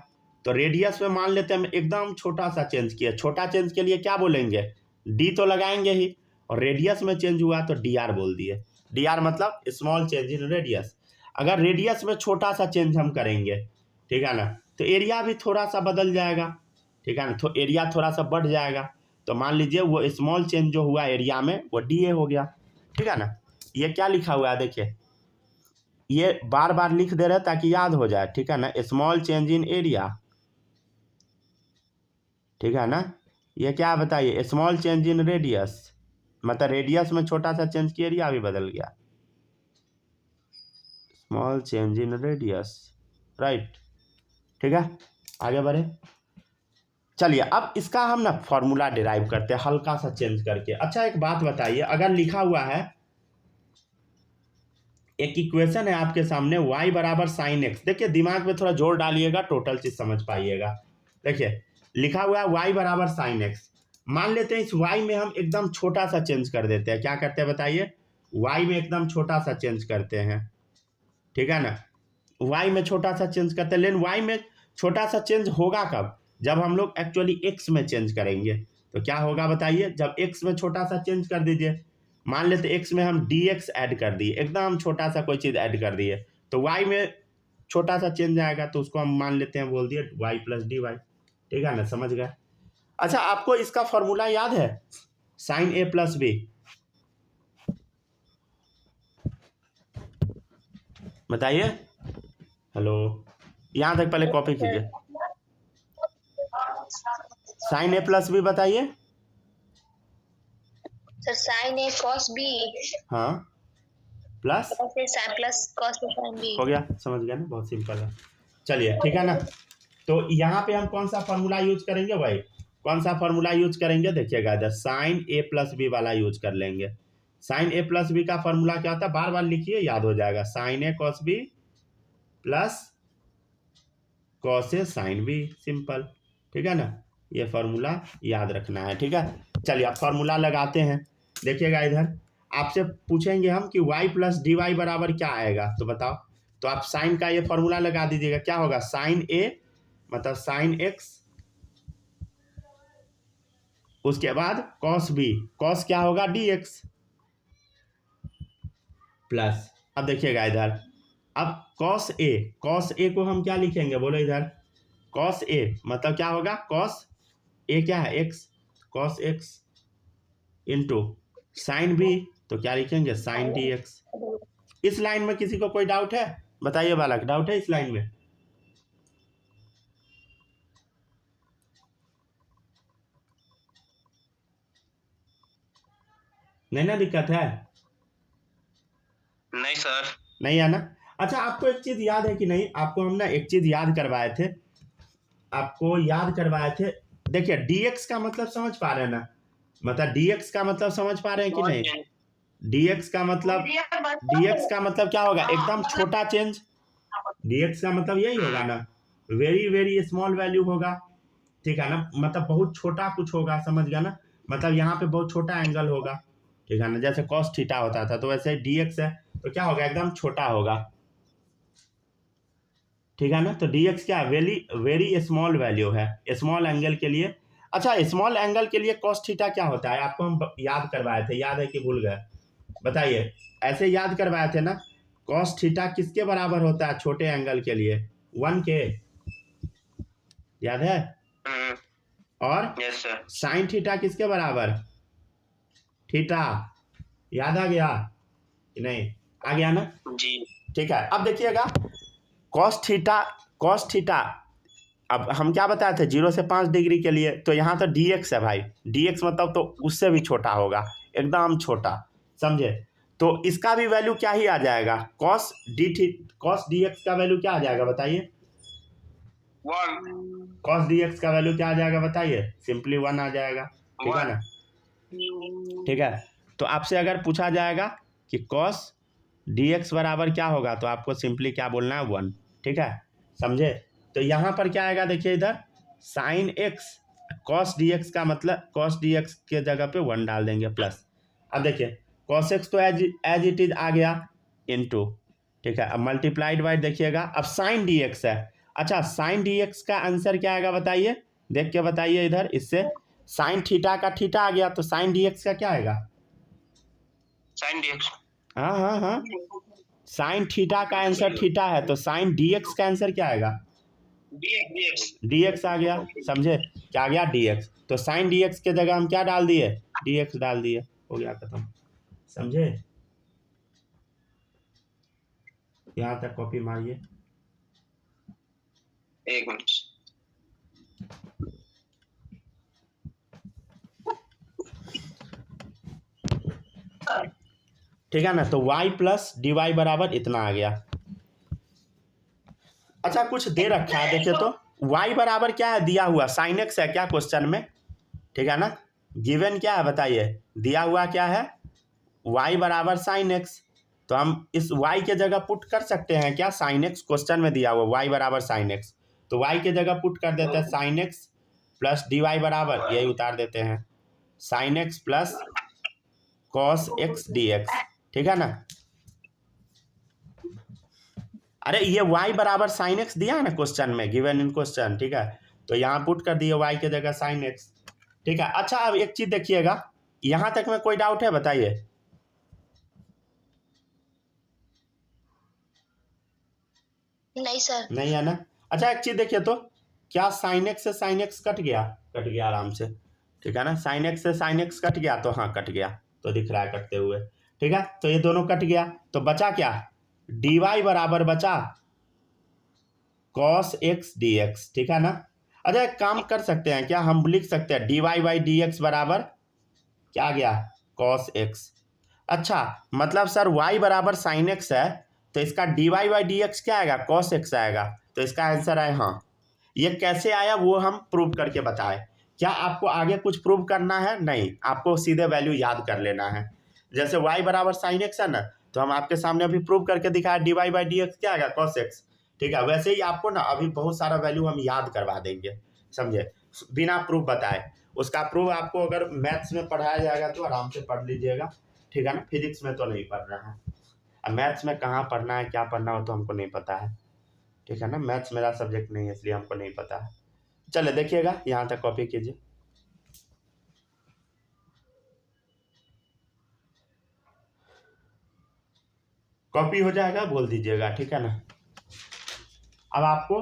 तो रेडियस में मान लेते हैं हम एकदम छोटा सा चेंज किया, छोटा चेंज के लिए क्या बोलेंगे, डी तो लगाएंगे ही, और रेडियस में चेंज हुआ तो डी आर बोल दिए। डी आर मतलब स्मॉल चेंज इन रेडियस। अगर रेडियस में छोटा सा चेंज हम करेंगे, ठीक है ना, तो एरिया भी थोड़ा सा बदल जाएगा, ठीक है ना, तो एरिया थोड़ा सा बढ़ जाएगा। तो मान लीजिए वो स्मॉल चेंज जो हुआ एरिया में वो डी ए हो गया, ठीक है ना। ये क्या लिखा हुआ है देखिए, ये बार बार लिख दे रहे हैं ताकि याद हो जाए, ठीक है ना। स्मॉल चेंज इन एरिया, ठीक है ना। ये क्या बताइए, स्मॉल चेंज इन रेडियस, मतलब रेडियस में छोटा सा चेंज किया, एरिया भी बदल गया। Small change in radius, right, ठीक है। आगे बढ़े, चलिए अब इसका हम ना फॉर्मूला डिराइव करते हैं हल्का सा चेंज करके। अच्छा एक बात बताइए, अगर लिखा हुआ है एक इक्वेशन है आपके सामने y बराबर साइन एक्स, देखिए दिमाग में थोड़ा जोर डालिएगा, टोटल चीज समझ पाइएगा। देखिए लिखा हुआ है y बराबर साइन एक्स, मान लेते हैं इस y में हम एकदम छोटा सा चेंज कर देते हैं। क्या करते हैं बताइए, y में एकदम छोटा सा चेंज करते हैं, ठीक है ना। y में छोटा सा चेंज करते हैं, लेकिन y में छोटा सा चेंज होगा कब, जब हम लोग एक्चुअली x में चेंज करेंगे। तो क्या होगा बताइए, जब x में छोटा सा चेंज कर दीजिए, मान लेते x में हम dx ऐड कर दिए, एकदम छोटा सा कोई चीज़ ऐड कर दिए, तो y में छोटा सा चेंज आएगा, तो उसको हम मान लेते हैं, बोल दिए y प्लस डी वाई, ठीक है ना, समझ गए। अच्छा आपको इसका फॉर्मूला याद है, साइन ए प्लस बी, बताइए। हेलो, यहाँ तक पहले कॉपी कीजिए, साइन ए प्लस बी बताइए। Sir sine A cos B, हाँ, plus plus cos sine B हो गया, समझ गया ना, बहुत सिंपल है। चलिए ठीक है ना, तो यहाँ पे हम कौन सा फॉर्मूला यूज करेंगे भाई, कौन सा फॉर्मूला यूज करेंगे, देखिएगा इधर साइन ए प्लस बी वाला यूज कर लेंगे। साइन ए प्लस बी का फॉर्मूला क्या होता है, बार बार लिखिए याद हो जाएगा, sign A cos B plus cos A sine B, simple, ठीक है ना। ये फॉर्मूला याद रखना है, ठीक है। चलिए अब फॉर्मूला लगाते हैं, देखिएगा इधर आपसे पूछेंगे हम कि y प्लस डी वाई बराबर क्या आएगा, तो बताओ। तो आप साइन का ये फॉर्मूला लगा दीजिएगा, क्या होगा, साइन ए मतलब साइन एक्स, उसके बाद कॉस बी, कॉस क्या होगा डी एक्स, प्लस, अब देखिएगा इधर, अब कॉस ए को हम क्या लिखेंगे, बोलो इधर, कॉस ए मतलब क्या होगा, कॉस ए क्या है x, cos x into sine B, तो क्या लिखेंगे, साइन डी एक्स। इस लाइन में किसी को कोई डाउट है, बताइए बालक, डाउट है इस लाइन में, नहीं ना, दिक्कत है, नहीं सर, नहीं है ना। अच्छा आपको एक चीज याद है कि नहीं, आपको हम ना एक चीज याद करवाए थे, आपको याद करवाए थे, देखिए dx का मतलब समझ पा रहे हैं ना, मतलब dx का मतलब समझ पा रहे हैं कि नहीं, dx का मतलब क्या होगा, एकदम छोटा चेंज, dx का मतलब यही होगा ना, वेरी वेरी स्मॉल वैल्यू होगा, ठीक है ना, मतलब बहुत छोटा कुछ होगा, समझ गया ना, मतलब यहाँ पे बहुत छोटा एंगल होगा, ठीक है ना, जैसे कॉस थीटा होता था, तो वैसे dx है तो क्या होगा, एकदम छोटा होगा, ठीक है ना। तो dx क्या वेरी वेरी स्मॉल वैल्यू है, स्मॉल एंगल के लिए। अच्छा स्मॉल एंगल के लिए कॉस थीटा क्या होता है, आपको हम याद करवाए थे, याद है कि भूल गए, बताइए, ऐसे याद करवाए थे ना, कॉस थीटा किसके बराबर होता है छोटे एंगल के लिए, 1 के, याद है, और यस सर, साइन थीटा किसके बराबर, थीटा, याद आ गया कि नहीं, आ गया ना जी, ठीक है। अब देखिएगा कॉस थीटा, अब हम क्या बताए थे 0 से 5 डिग्री के लिए, तो यहाँ तो dx है भाई, dx मतलब तो उससे भी छोटा होगा, एकदम छोटा, समझे। तो इसका भी वैल्यू क्या ही आ जाएगा, कॉस डी एक्स का वैल्यू क्या आ जाएगा बताइए, 1, कॉस डी एक्स का वैल्यू क्या आ जाएगा बताइए, सिंपली 1 आ जाएगा, ठीक है ना, ठीक है। तो आपसे अगर पूछा जाएगा कि कॉस डी एक्स बराबर क्या होगा, तो आपको सिंपली क्या बोलना है, 1, ठीक है, समझे। तो यहाँ पर क्या आएगा, देखिए इधर sine x cos D x का मतलब कॉस डी एक्स के जगह पे 1 डाल देंगे प्लस, अब देखिए कॉस एक्स तो एज इट इज आ गया इनटू, ठीक है, अब मल्टीप्लाइड बाय देखिएगा, अब साइन डी एक्स है, अच्छा साइन डी एक्स का आंसर क्या आएगा बताइए, देख के बताइए इधर। इससे साइन थीटा का थीटा आ गया, तो साइन डी एक्स का क्या आएगा? साइन dx हाँ हाँ हाँ, साइन थीटा का आंसर थीटा है, तो साइन डी एक्स का आंसर क्या आएगा? dx डी एक्स आ गया, समझे? क्या आ गया? D x. तो साइन डी एक्स के जगह हम क्या डाल दिए? डी एक्स डाल दिए, हो गया खत्म, समझे? यहाँ तक कॉपी मारिए। एक मिनट। ठीक है ना, तो y प्लस डी वाई बराबर इतना आ गया। अच्छा कुछ दे रखा है, देखिए तो y बराबर क्या है दिया हुआ? साइन एक्स है क्या क्वेश्चन में? ठीक है ना, गिवन क्या है बताइए? दिया हुआ क्या है? y बराबर साइन एक्स। तो हम इस y के जगह पुट कर सकते हैं क्या? साइन एक्स क्वेश्चन में दिया हुआ y बराबर साइन एक्स, तो y के जगह पुट कर देते हैं sine x plus d y बराबर, यही उतार देते हैं, sine x plus cos x d x. ठीक है ना, अरे ये y बराबर साइन एक्स दिया है ना क्वेश्चन में, गिवन इन क्वेश्चन। ठीक है, तो यहाँ पुट कर दिए y के जगह साइन एक्स। ठीक है, अच्छा अब एक चीज देखिएगा, यहाँ तक में कोई डाउट है बताइए? नहीं सर। नहीं है ना। अच्छा एक चीज देखिए तो, क्या साइन एक्स से साइन एक्स कट गया? कट गया आराम से। ठीक है ना, साइन एक्स से साइन एक्स कट गया, तो हाँ कट गया, तो दिख रहा है कटते हुए। ठीक है, तो ये दोनों कट गया, तो बचा क्या? डी वाई बराबर बचा कॉस एक्स डी एक्स। ठीक है ना, अच्छा एक काम कर सकते हैं क्या, हम लिख सकते हैं d y by d x बराबर क्या आ गया? Cos x. अच्छा मतलब सर y बराबर साइन एक्स है, तो इसका d y by d x क्या आएगा? कॉस एक्स आएगा, तो इसका आंसर है हाँ। ये कैसे आया वो हम प्रूव करके बताएं। क्या आपको आगे कुछ प्रूव करना है? नहीं, आपको सीधे वैल्यू याद कर लेना है। जैसे y बराबर साइन एक्स है ना, तो हम आपके सामने अभी प्रूव करके दिखाया d y by d x क्या आएगा? Cos x. ठीक है, वैसे ही आपको ना अभी बहुत सारा वैल्यू हम याद करवा देंगे, समझे, बिना प्रूफ बताए। उसका प्रूफ आपको अगर मैथ्स में पढ़ाया जाएगा तो आराम से पढ़ लीजिएगा। ठीक है ना, फिजिक्स में तो नहीं पढ़ना है, अब मैथ्स में कहाँ पढ़ना है क्या पढ़ना हो तो हमको नहीं पता है। ठीक है ना, मैथ्स मेरा सब्जेक्ट नहीं है इसलिए हमको नहीं पता है। चले देखिएगा, यहाँ तक कॉपी कीजिए। कॉपी हो जाएगा बोल दीजिएगा, ठीक है ना। अब आपको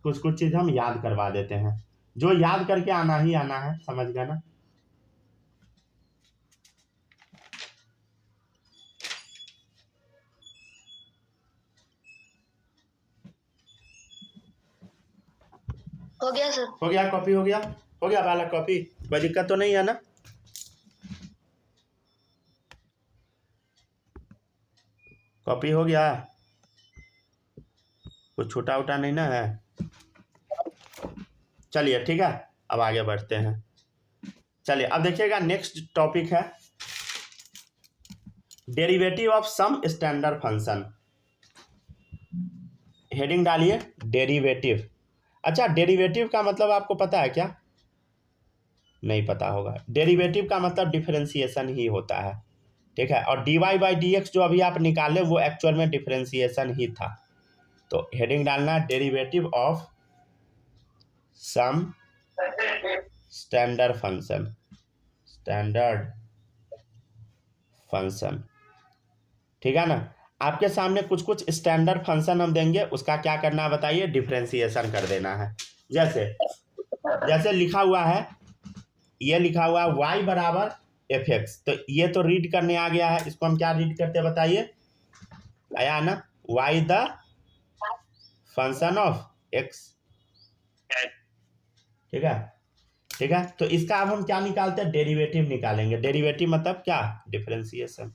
कुछ कुछ चीज़ हम याद करवा देते हैं, जो याद करके आना ही आना है, समझ गए ना। हो गया सर। हो गया कॉपी, हो गया, हो गया वाला कॉपी, कोई दिक्कत तो नहीं है ना। कॉपी हो गया, कुछ छोटा उटा नहीं ना है। चलिए ठीक है, अब आगे बढ़ते हैं। चलिए अब देखिएगा, नेक्स्ट टॉपिक है derivative of some standard function. Heading डालिए डेरिवेटिव। अच्छा डेरिवेटिव का मतलब आपको पता है क्या? नहीं पता होगा। डेरिवेटिव का मतलब डिफरेंशिएशन ही होता है। ठीक है, और d y by d x जो अभी आप निकाले वो एक्चुअल में डिफरेंशिएशन ही था। तो हेडिंग डालना derivative of some standard function, standard function. ठीक है ना, आपके सामने कुछ कुछ स्टैंडर्ड फंक्शन हम देंगे, उसका क्या करना है बताइए? डिफरेंशिएशन कर देना है। जैसे जैसे लिखा हुआ है, ये लिखा हुआ है y बराबर एफ एक्स, तो ये तो रीड करने आ गया है, इसको हम क्या रीड करते हैं बताइए? आया ना, y the function of x। ठीक है, ठीक है, तो इसका अब हम क्या निकालते हैं? डेरिवेटिव निकालेंगे। डेरिवेटिव मतलब क्या? डिफरेंशिएशन।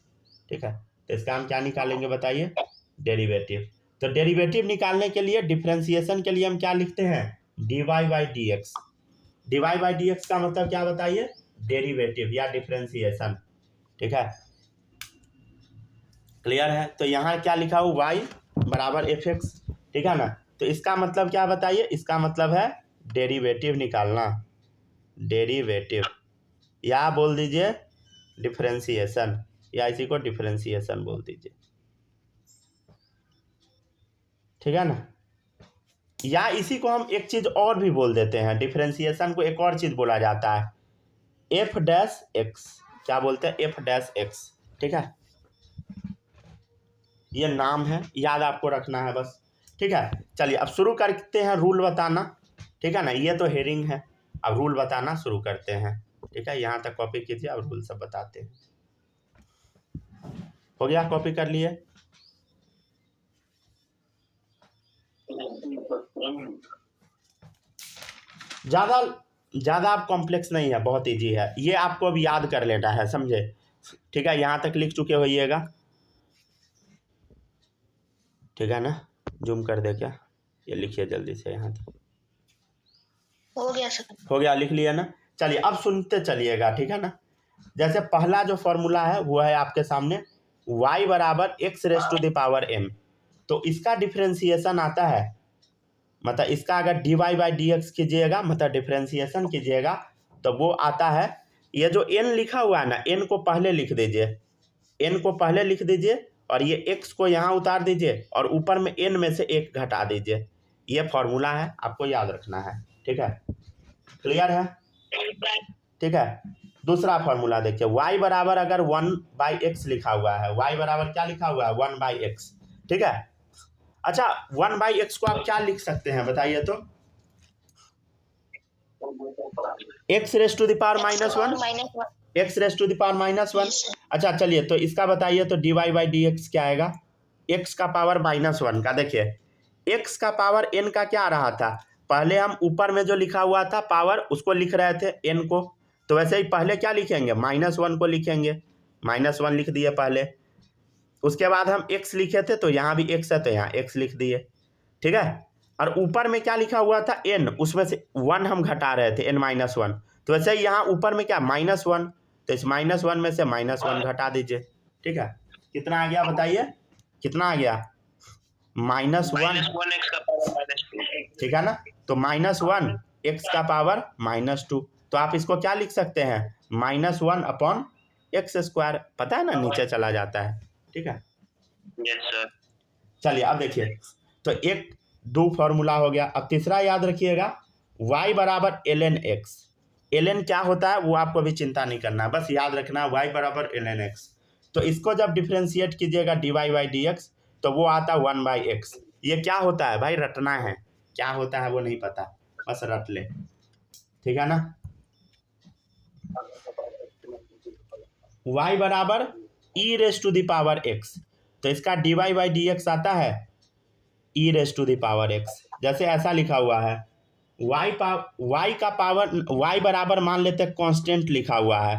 ठीक है, तो इसका हम क्या निकालेंगे बताइए? डेरिवेटिव। तो डेरिवेटिव निकालने के लिए, डिफरेंशिएशन के लिए हम क्या लिखते हैं? D y by d x. D y by d x का मतलब क्या बताइए? डेरिवेटिव या डिफरेंशिएशन। ठीक है, क्लियर है? तो यहाँ क्या लिखा हो? y बराबर एफ एक्स। ठीक है ना, तो इसका मतलब क्या बताइए? इसका मतलब है डेरिवेटिव निकालना, डेरिवेटिव, या बोल दीजिए डिफरेंशिएशन, या इसी को डिफरेंशिएशन बोल दीजिए। ठीक है ना, या इसी को हम एक चीज और भी बोल देते हैं, डिफरेंशिएशन को एक और चीज बोला जाता है, एफ डैश एक्स। क्या बोलते हैं? F dash x. ठीक है, ये नाम है, याद आपको रखना है बस। ठीक है, चलिए अब शुरू करते हैं रूल बताना। ठीक है ना, ये तो हेडिंग है, अब रूल बताना शुरू करते हैं। ठीक है, यहाँ तक कॉपी कीजिए, अब रूल सब बताते हैं। हो गया? कॉपी कर लिए? ज़्यादा आप कॉम्प्लेक्स नहीं है, बहुत इजी है, ये आपको अब याद कर लेना है, समझे? ठीक है, यहाँ तक लिख चुके होइएगा। ठीक है ना, जूम कर दे क्या? ये लिखिए जल्दी से यहाँ तक। हो गया सर। हो गया, लिख लिया ना? चलिए अब सुनते चलिएगा। ठीक है ना, जैसे पहला जो फॉर्मूला है वो है आपके सामने, y बराबर x raise to the power m। तो इसका डिफ्रेंसिएशन आता है, मतलब इसका अगर dy बाई डी एक्स कीजिएगा, मतलब डिफ्रेंसिएशन कीजिएगा, तो वो आता है, ये जो n लिखा हुआ है ना, n को पहले लिख दीजिए, n को पहले लिख दीजिए, और ये x को यहाँ उतार दीजिए, और ऊपर में n में से एक घटा दीजिए। ये फॉर्मूला है, आपको याद रखना है। ठीक है, क्लियर है? ठीक है, दूसरा फॉर्मूला देखिए, y बराबर अगर 1/x लिखा हुआ है, y बराबर क्या लिखा हुआ है? 1/x। ठीक है, अच्छा 1/x को आप क्या लिख सकते हैं बताइए तो? x raise to the power -1, x raise to the power -1। अच्छा चलिए, तो इसका बताइए तो dy बाई डी एक्स क्या आएगा? x का पावर -1 का, देखिए x का पावर n का क्या आ रहा था, पहले हम ऊपर में जो लिखा हुआ था पावर उसको लिख रहे थे n को, तो वैसे ही पहले क्या लिखेंगे? -1 को लिखेंगे, -1 लिख दिए पहले। उसके बाद हम x लिखे थे, तो यहाँ भी x है तो यहाँ x लिख दिए। ठीक है, और ऊपर में क्या लिखा हुआ था? n, उसमें से 1 हम घटा रहे थे, n-1, तो वैसे ही यहाँ ऊपर में क्या? -1, तो इस -1 में से -1 घटा दीजिए। ठीक है, कितना आ गया बताइए? कितना आ गया? -1 x का पावर -2। ठीक है ना, तो -1 x का पावर -2, तो आप इसको क्या लिख सकते हैं? -1/x²। पता है ना, नीचे चला जाता है। ठीक है, यस सर। चलिए अब देखिए, तो एक दो फॉर्मूला हो गया। अब तीसरा याद रखिएगा, y बराबर ln x। ln क्या होता है वो आपको भी चिंता नहीं करना है, बस याद रखना y बराबर ln x। तो इसको जब डिफ्रेंशिएट कीजिएगा dy बाई डी एक्स, तो वो आता है 1/x। ये क्या होता है भाई? रटना है, क्या होता है वो नहीं पता, बस रट ले। ठीक है ना, y बराबर e raise to the power x, तो इसका dy बाई डी एक्स आता है e raise to the power x। जैसे ऐसा लिखा हुआ है, y का पावर, y बराबर मान लेते हैं कांस्टेंट लिखा हुआ है,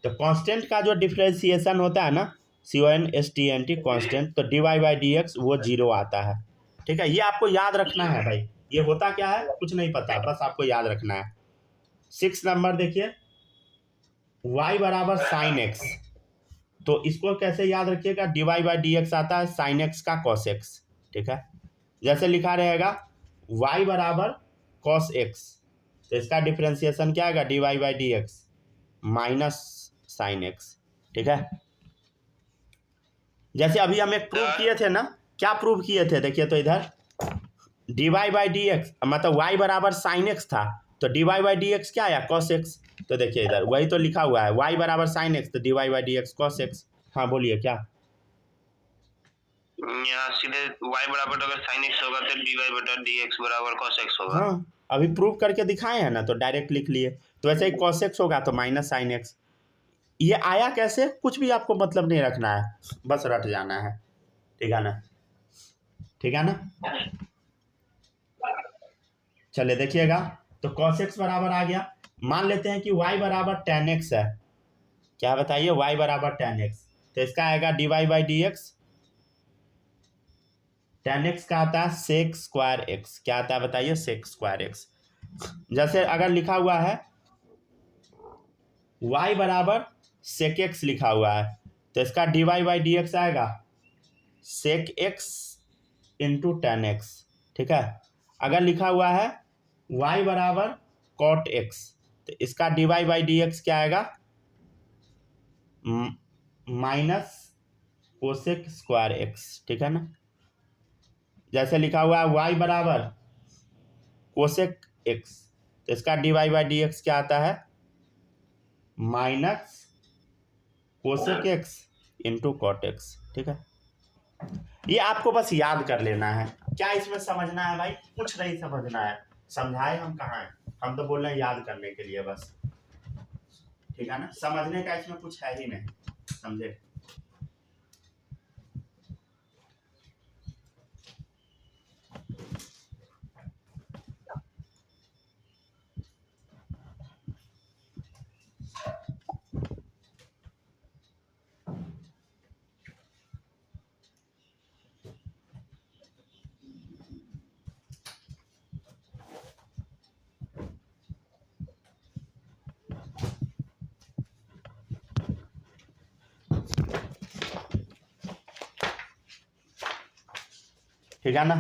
तो कांस्टेंट का जो डिफ्रेंशिएशन होता है ना, CONSTANT कांस्टेंट, तो dy बाई डी एक्स वो 0 आता है। ठीक है, ये आपको याद रखना है भाई, ये होता क्या है कुछ नहीं पता, बस आपको याद रखना है। 6 नंबर देखिए, y बराबर साइन एक्स, तो इसको कैसे याद रखिएगा? dy बाई डी एक्स आता है साइन एक्स का कॉस एक्स। ठीक है, जैसे लिखा रहेगा y बराबर कॉस एक्स, तो इसका डिफ्रेंशिएशन क्या आएगा? dy by d x minus sine x. ठीक है, जैसे अभी हम एक प्रूव किए थे ना, क्या प्रूव किए थे देखिए तो इधर, dy बाई डी एक्स मतलब y बराबर साइन एक्स था, तो dy बाई डी एक्स क्या आया? Cos x. तो देखिए इधर वही तो लिखा हुआ है, y बराबर साइन एक्स, तो dy by d x cos x. हाँ बोलिए क्या? यहाँ सीधे y बराबर अगर sin x होगा तो dy बटा dx बराबर cos x होगा। हाँ, अभी प्रूव करके दिखाए हैं ना, तो डायरेक्ट लिख लिए, तो वैसे ही cos x होगा तो माइनस साइन एक्स। ये आया कैसे कुछ भी आपको मतलब नहीं रखना है, बस रट जाना है। ठीक है ना, ठीक है ना, चलिए देखिएगा, तो cos x बराबर आ गया। मान लेते हैं कि y बराबर tan x है, क्या बताइए? y बराबर tan x, तो इसका आएगा dy by d x, tan x का आता है sec स्क्वायर x। क्या आता है बताइए? sec square x। जैसे अगर लिखा हुआ है y बराबर sec x लिखा हुआ है, तो इसका dy बाई डी एक्स आएगा sec x into ten x. ठीक है, अगर लिखा हुआ है y बराबर cot x, तो इसका dy बाई डी एक्स क्या आएगा? Minus cosec square x। ठीक है ना, जैसे लिखा हुआ है y बराबर कोसेक एक्स, तो इसका dy बाई डी एक्स क्या आता है, minus cosec x into cot x. ठीक है, ये आपको बस याद कर लेना है। क्या इसमें समझना है भाई, कुछ नहीं समझना है, समझाए हम कहाँ हैं, हम तो बोल रहे हैं याद करने के लिए बस। ठीक है ना, समझने का इसमें कुछ है ही नहीं, समझे। ठीक है ना,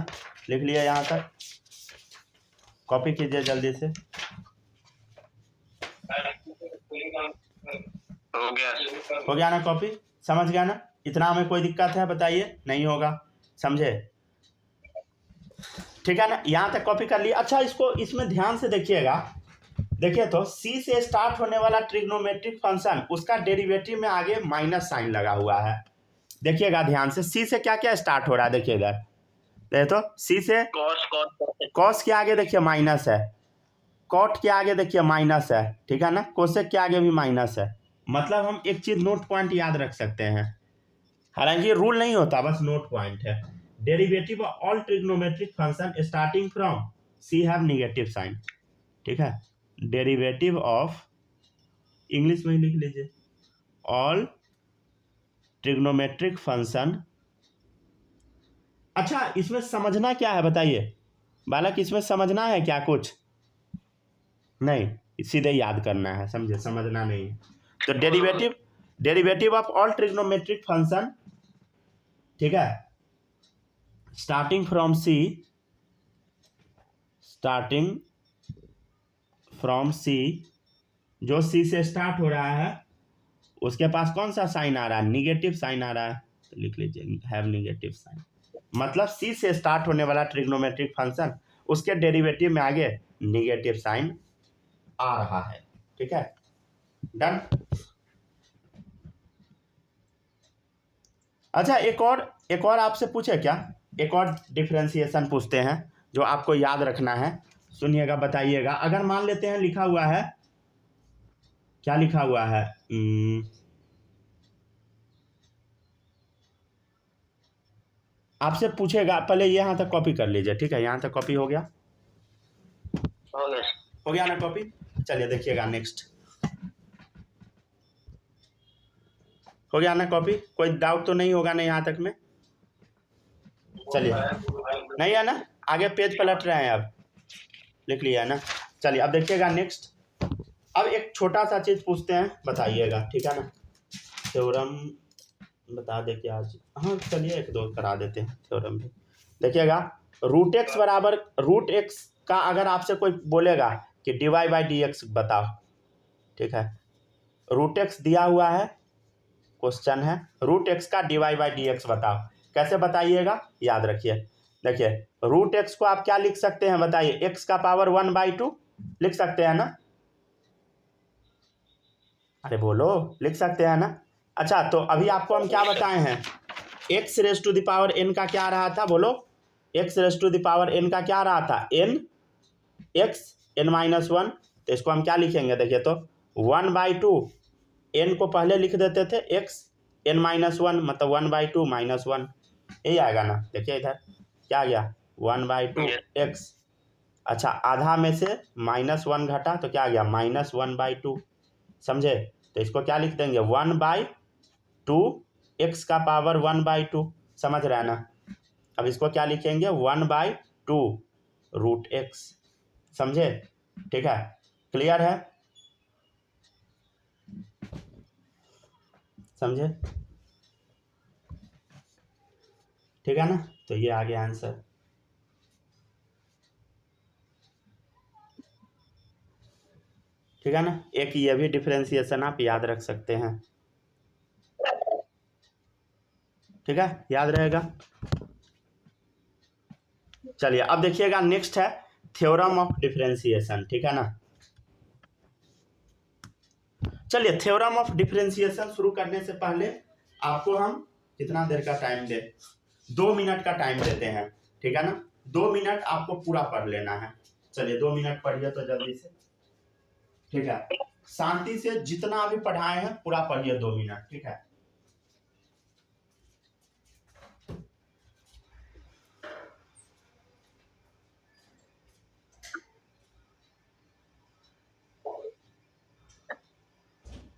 लिख लिया यहाँ तक, कॉपी कीजिए जल्दी से। हो गया ना कॉपी, समझ गया ना, इतना में कोई दिक्कत है बताइए, नहीं होगा, समझे। ठीक है ना, यहाँ तक कॉपी कर लिया। अच्छा, इसको इसमें ध्यान से देखिएगा, देखिए तो सी से स्टार्ट होने वाला ट्रिग्नोमेट्रिक फंक्शन, उसका डेरिवेटिव में आगे माइनस साइन लगा हुआ है। देखिएगा ध्यान से, सी से क्या क्या स्टार्ट हो रहा है, देखिए इधर, देखिए तो सी से कॉस के आगे देखिए माइनस है, कॉट के आगे देखिए माइनस है, ठीक है ना, कोसेक के आगे भी माइनस है। मतलब हम एक चीज नोट पॉइंट याद रख सकते हैं, हालांकि ये रूल नहीं होता, बस नोट पॉइंट है। Derivative of all trigonometric function starting from c have negative sign. ठीक है, डेरिवेटिव ऑफ, इंग्लिश में ही लिख लीजिए, ऑल ट्रिग्नोमेट्रिक फंक्शन। अच्छा, इसमें समझना क्या है बताइए बालक, इसमें समझना है क्या कुछ नहीं, सीधे याद करना है, समझे, समझना नहीं है। तो derivative of all trigonometric function, ठीक है, स्टार्टिंग फ्रॉम सी, जो सी से स्टार्ट हो रहा है उसके पास कौन सा साइन आ रहा है, निगेटिव साइन आ रहा है, तो लिख लीजिए हैव निगेटिव साइन। मतलब सी से स्टार्ट होने वाला ट्रिग्नोमेट्रिक फंक्शन, उसके डेरिवेटिव में आगे निगेटिव साइन आ रहा है। ठीक है, डन। अच्छा, एक और आपसे पूछे क्या, एक और डिफरेंशिएशन पूछते हैं जो आपको याद रखना है, सुनिएगा बताइएगा। अगर मान लेते हैं लिखा हुआ है, क्या लिखा हुआ है, आपसे पूछेगा, पहले यहाँ तक कॉपी कर लीजिए। ठीक है, यहाँ तक कॉपी हो गया, हो गया ना कॉपी। चलिए देखिएगा नेक्स्ट, हो गया ना कॉपी, कोई डाउट तो नहीं होगा ना यहाँ तक में, चलिए, नहीं है ना, आगे पेज पलट रहे हैं, अब लिख लिया है ना। चलिए अब देखिएगा नेक्स्ट, अब एक छोटा सा चीज पूछते हैं, बताइएगा। ठीक है ना, थ्योरम बता दे क्या, हाँ चलिए एक दो करा देते हैं थ्योरम भी। देखिएगा, रूट एक्स का अगर आपसे कोई बोलेगा कि dy बाई डी एक्स बताओ, ठीक है, रूट एक्स दिया हुआ है, क्वेश्चन है रूट एक्स का dy बाई डी एक्स बताओ, कैसे बताइएगा, याद रखिए। देखिए, रूट एक्स को आप क्या लिख सकते हैं बताइए, एक्स का पावर 1/2 लिख सकते हैं ना, अरे बोलो, लिख सकते हैं ना। अच्छा, तो अभी आपको हम क्या बताए हैं, x raise to the power n का क्या रहा था, बोलो, x raise to the power n का क्या रहा था, एन एक्स एन माइनस 1, तो इसको हम क्या लिखेंगे, देखिए तो 1/2, एन को पहले लिख देते थे एक्स एन माइनस 1, मतलब 1/2 माइनस 1, यही आएगा ना। देखिए इधर क्या आ गया, 1/2 एक्स, अच्छा आधा में से -1 घटा तो क्या आ गया, -1/2, समझे। तो इसको क्या लिख देंगे, 1/2 एक्स का पावर 1/2, समझ रहे हैं ना। अब इसको क्या लिखेंगे, 1/2 रूट एक्स, समझे। ठीक है, क्लियर है, समझे, ठीक है ना। तो ये आ गया आंसर। ठीक है ना, एक ये भी डिफरेंशिएशन आप याद रख सकते हैं। ठीक है, याद रहेगा। चलिए अब देखिएगा नेक्स्ट है थ्योरम ऑफ डिफरेंशिएशन, ठीक है ना। चलिए थ्योरम ऑफ डिफरेंशिएशन शुरू करने से पहले आपको हम कितना देर का टाइम दे, 2 मिनट का टाइम देते हैं, ठीक है ना। 2 मिनट आपको पूरा पढ़ लेना है। चलिए 2 मिनट पढ़िए तो जल्दी से, ठीक है। शांति से जितना अभी पढ़ाए हैं पूरा पढ़िए 2 मिनट, ठीक है।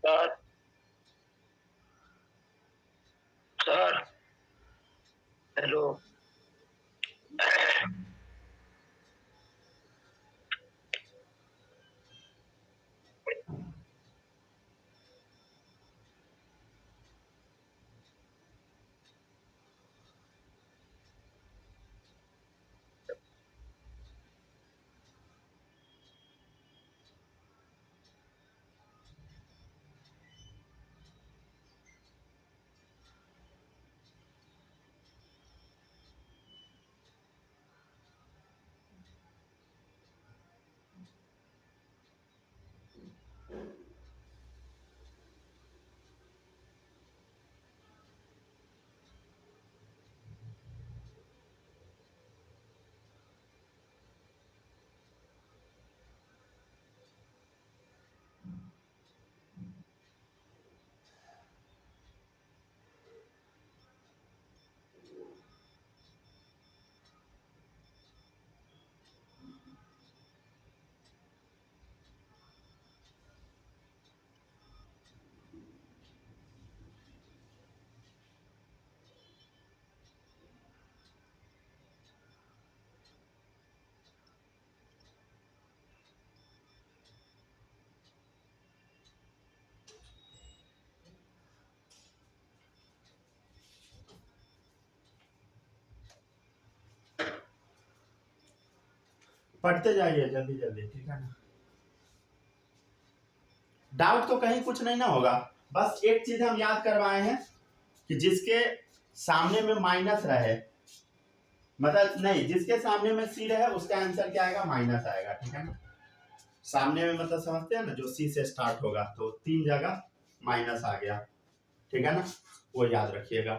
Sir sir hello. पढ़ते जाइए जल्दी जल्दी, ठीक है ना। डाउट तो कहीं कुछ नहीं ना होगा। बस एक चीज हम याद करवाए हैं कि जिसके सामने में माइनस रहे, मतलब नहीं, जिसके सामने में सी रहे उसका आंसर क्या आएगा, माइनस आएगा, ठीक है ना। सामने में मतलब समझते हैं ना, जो सी से स्टार्ट होगा तो 3 जगह माइनस आ गया, ठीक है ना, वो याद रखिएगा,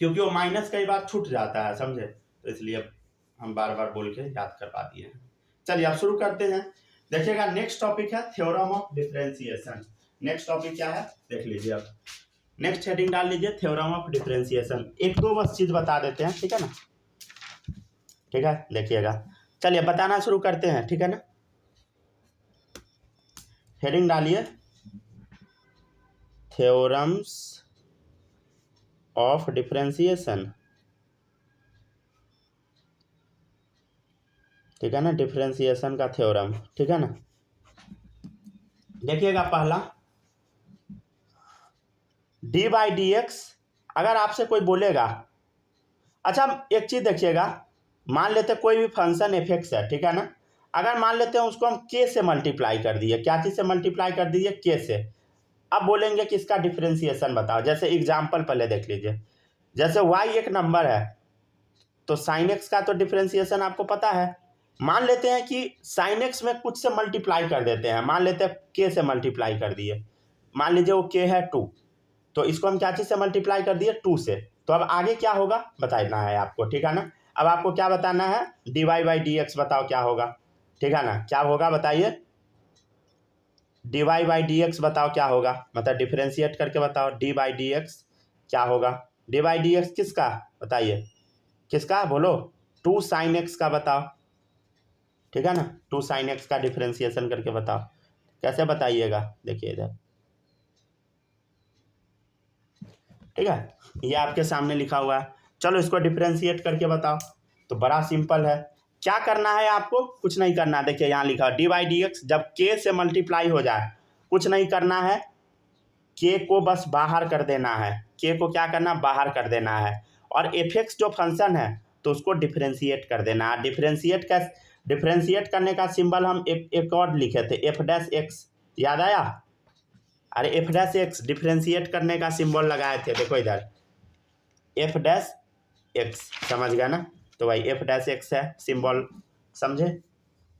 क्योंकि वो माइनस कई बार छूट जाता है, समझे, तो इसलिए हम बार बार बोल के याद करवा दिए हैं। चलिए अब शुरू करते हैं। देखिएगा नेक्स्ट टॉपिक है theorem of differentiation. Next topic क्या है देख लीजिए। अब नेक्स्ट हेडिंग डाल लीजिए थ्योरम ऑफ डिफरेंशिएशन। एक दो बस चीज बता देते हैं, ठीक है ना, ठीक है। देखिएगा, चलिए बताना शुरू करते हैं, ठीक है ना। हेडिंग डालिए थ्योरम्स ऑफ डिफरेंशिएशन, ठीक है ना, डिफरेंशिएशन का थ्योरम, ठीक है ना। देखिएगा पहला डी बाई डी एक्स। अगर आपसे कोई बोलेगा, अच्छा एक चीज देखिएगा, मान लेते कोई भी फंक्शन एफ एक्स है, ठीक है ना। अगर मान लेते हैं उसको हम के से मल्टीप्लाई कर दिए, क्या चीज से मल्टीप्लाई कर दीजिए, के से। अब बोलेंगे कि इसका डिफरेंशिएशन बताओ। जैसे एग्जाम्पल पहले देख लीजिए, जैसे वाई एक नंबर है तो साइन एक्स का तो डिफरेंशिएशन आपको पता है। मान लेते हैं कि साइन एक्स में कुछ से मल्टीप्लाई कर देते हैं, मान लेते हैं के से मल्टीप्लाई कर दिए, मान लीजिए वो के है 2, तो इसको हम क्या चीज से मल्टीप्लाई कर दिए, 2 से। तो अब आगे क्या होगा बताना है आपको, ठीक है ना। अब आपको क्या बताना है, d y by d x बताओ क्या होगा, ठीक है ना। क्या होगा बताइए, d y by d x बताओ क्या होगा, मतलब डिफरेंशिएट करके बताओ डी बाई डी एक्स क्या होगा। डी बाई डी एक्स किसका बताइए, किसका बोलो, 2 साइन एक्स का बताओ, ठीक है ना। 2 साइन एक्स का डिफरेंशिएशन करके बताओ, कैसे बताइएगा, देखिए इधर, ठीक है, ये आपके सामने लिखा हुआ है। चलो इसको डिफरेंशिएट करके बताओ, तो बड़ा सिंपल है। क्या करना है आपको, कुछ नहीं करना, देखिए यहाँ लिखा डी बाई डी एक्स जब के से मल्टीप्लाई हो जाए, कुछ नहीं करना है, के को बस बाहर कर देना है, के को क्या करना, बाहर कर देना है। और एफ एक्स जो फंक्शन है तो उसको डिफरेंशिएट कर देना है। डिफरेंशिएट करने का सिंबल हम एक और लिखे थे, एफ डैश एक्स, याद आया। अरे एफ डैश एक्स डिफरेंशिएट करने का सिंबल लगाए थे, देखो इधर एफ डैश एक्स, समझ गया ना। तो भाई एफ डैश एक्स है सिंबल, समझे।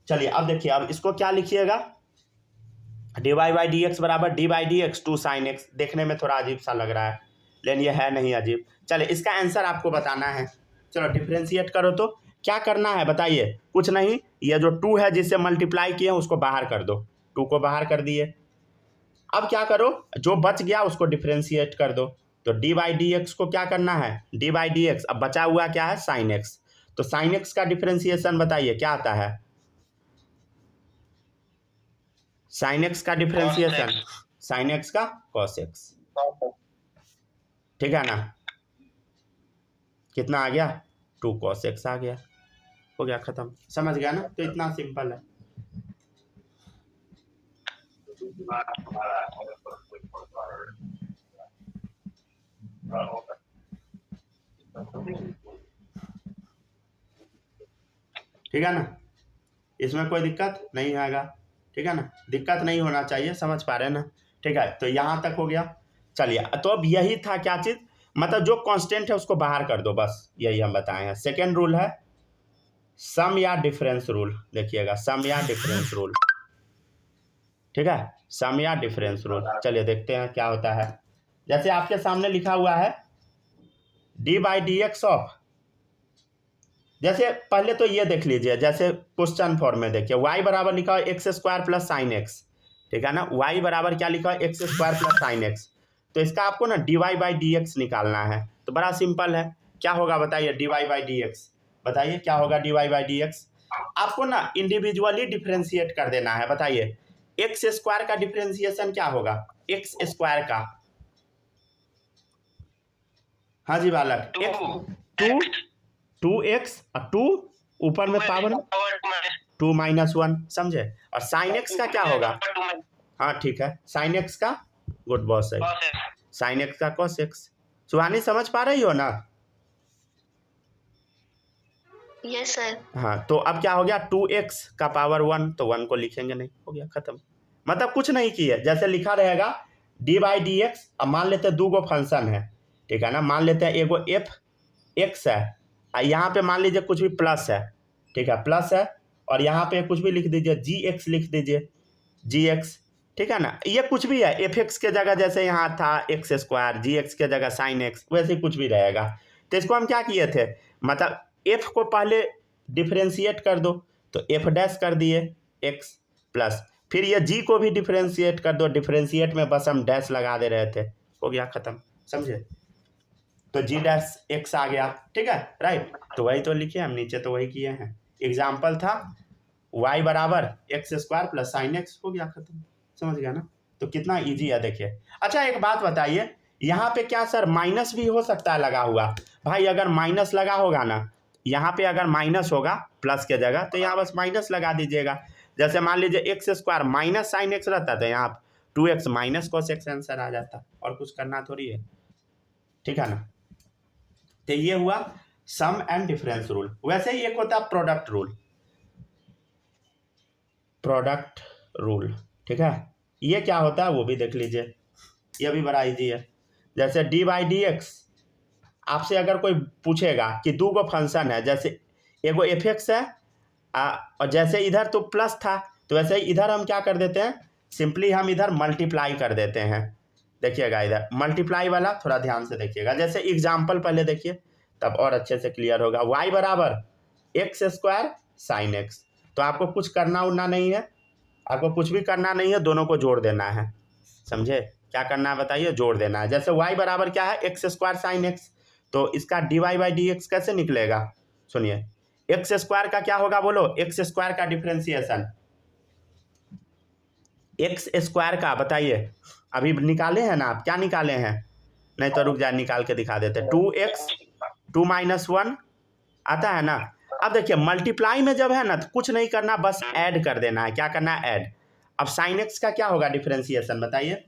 चलिए अब देखिए, अब इसको क्या लिखिएगा, d y by d x बराबर d by d x two sine x. देखने में थोड़ा अजीब सा लग रहा है, लेकिन ये है नहीं अजीब। चलिए इसका आंसर आपको बताना है। चलो डिफ्रेंशिएट करो, तो क्या करना है बताइए, कुछ नहीं, ये जो 2 है जिससे मल्टीप्लाई किए उसको बाहर कर दो, 2 को बाहर कर दिए। अब क्या करो, जो बच गया उसको डिफ्रेंशिएट कर दो। तो डी बाई डी एक्स को क्या करना है, डी बाई डी एक्स, अब बचा हुआ क्या है साइन एक्स। तो साइन एक्स का डिफ्रेंशिएशन बताइए क्या आता है, साइन एक्स का डिफ्रेंशिएशन, साइन एक्स का कॉस एक्स, ठीक है ना। कितना आ गया, 2 cos x आ गया, हो गया खत्म, समझ गया ना। तो इतना सिंपल है। ठीक है ना, इसमें कोई दिक्कत नहीं आएगा, ठीक है ना, दिक्कत नहीं होना चाहिए, समझ पा रहे हैं ना। ठीक है, तो यहाँ तक हो गया। चलिए तो अब यही था क्या चीज़, मतलब जो कांस्टेंट है उसको बाहर कर दो, बस यही हम बताए हैं। सेकेंड रूल है सम या डिफरेंस रूल, देखिएगा सम या डिफरेंस रूल, ठीक है, सम या डिफरेंस रूल। चलिए देखते हैं क्या होता है। जैसे आपके सामने लिखा हुआ है D by d x of, जैसे पहले तो ये देख लीजिए, जैसे क्वेश्चन फॉर्म में देखिए y बराबर लिखा है x square plus sine x, ठीक है ना, y बराबर क्या लिखा है x square plus sine x. तो इसका आपको ना d y by d x निकालना है। तो बड़ा सिंपल है, क्या होगा बताइए, d y by d x, बताइए क्या होगा d y by d x. आपको ना इंडिविजुअली डिफ्रेंशिएट कर देना है। बताइए एक्स स्क्वायर का डिफ्रेंशिएशन क्या होगा, एक्स स्क्वायर का, हाँ जी बालक, टू एक्स और 2 ऊपर में पावर 2 माइनस 1, समझे। और साइन एक्स का क्या होगा, हाँ ठीक है, साइन एक्स का, गुड बॉस है, साइन एक्स का कॉस एक्स। सुहानी समझ पा रही हो ना। Yes sir. हाँ तो अब क्या हो गया, 2x का पावर 1, तो 1 को लिखेंगे नहीं, हो गया खत्म। मतलब कुछ नहीं किए, जैसे लिखा रहेगा डी बाई डी एक्स। अब मान लेते हैं 2 गो फंक्शन है, ठीक है ना, मान लेते हैं एगो एफ एक्स है, यहाँ पे मान लीजिए कुछ भी प्लस है, ठीक है प्लस है, और यहाँ पे कुछ भी लिख दीजिए जी एक्स लिख दीजिए, जी एक्स, ठीक है ना, ये कुछ भी है, एफ एक्स के जगह जैसे यहाँ था एक्स स्क्वायर, जी एक्स के जगह साइन एक्स, वैसे ही कुछ भी रहेगा। तो इसको हम क्या किए थे, मतलब एफ को पहले डिफ्रेंशिएट कर दो, तो एफ डैश कर दिए एक्स प्लस, फिर ये जी को भी डिफ्रेंशिएट कर दो, डिफ्रेंशिएट में बस हम डैश लगा दे रहे थे, हो गया खत्म, समझे। तो जी डैश एक्स आ गया, ठीक है राइट। तो वही तो लिखे हम नीचे, तो वही किए हैं। एग्जाम्पल था y बराबर x square plus sine x, हो गया खत्म, समझ गया ना। तो कितना इजी है देखिए। अच्छा एक बात बताइए, यहाँ पे क्या सर माइनस भी हो सकता है लगा हुआ, भाई अगर माइनस लगा होगा ना, यहाँ पे अगर माइनस होगा प्लस के जगह, तो यहाँ बस माइनस लगा दीजिएगा। जैसे मान लीजिए x square minus sine x रहता, तो यहाँ 2x minus cos x answer आ जाता, और कुछ करना थोड़ी है, ठीक है ना। तो ये हुआ सम एंड डिफरेंस रूल। वैसे ही एक होता है प्रोडक्ट रूल, प्रोडक्ट रूल, ठीक है, ये क्या होता है वो भी देख लीजिए, ये भी बड़ा इजी है। जैसे डी बाई डी एक्स, आपसे अगर कोई पूछेगा कि 2 गो फंक्शन है, जैसे एगो एफ एक्स है और जैसे इधर तो प्लस था, तो वैसे ही इधर हम क्या कर देते हैं, सिंपली हम इधर मल्टीप्लाई कर देते हैं। देखिएगा इधर मल्टीप्लाई वाला थोड़ा ध्यान से देखिएगा, जैसे एग्जाम्पल पहले देखिए तब और अच्छे से क्लियर होगा। y बराबर एक्स स्क्वायर साइन एक्स, तो आपको कुछ करना उड़ना नहीं है, आपको कुछ भी करना नहीं है, दोनों को जोड़ देना है, समझे। क्या करना है बताइए, जोड़ देना है। जैसे y बराबर क्या है एक्स स्क्वायर साइन एक्स, तो इसका d y by d x कैसे निकलेगा, सुनिए, एक्स स्क्वायर का क्या होगा बोलो, एक्स स्क्वायर का डिफ्रेंशिएशन, एक्स स्क्वायर का बताइए, अभी निकाले हैं ना आप, क्या निकाले हैं, नहीं तो रुक जाए निकाल के दिखा देते, 2x 2 माइनस 1 आता है ना। अब देखिए मल्टीप्लाई में जब है ना, तो कुछ नहीं करना, बस ऐड कर देना है। क्या करना है, ऐड। अब साइन एक्स का क्या होगा डिफ्रेंशिएशन बताइए,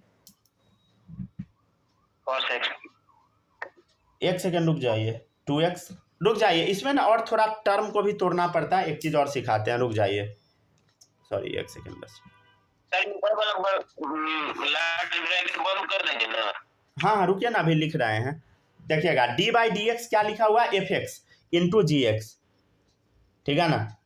एक सेकेंड रुक जाइए, 2x, रुक जाइए, इसमें ना और थोड़ा टर्म को भी तोड़ना पड़ता है, एक चीज़ और सिखाते हैं, रुक जाइए, सॉरी एक सेकेंड बस, हाँ हाँ रुकिए ना, अभी लिख रहे हैं। देखिएगा डी बाई डी एक्स क्या लिखा हुआ है, एफ एक्स, इंटू जी एक्स, ठीक है ना,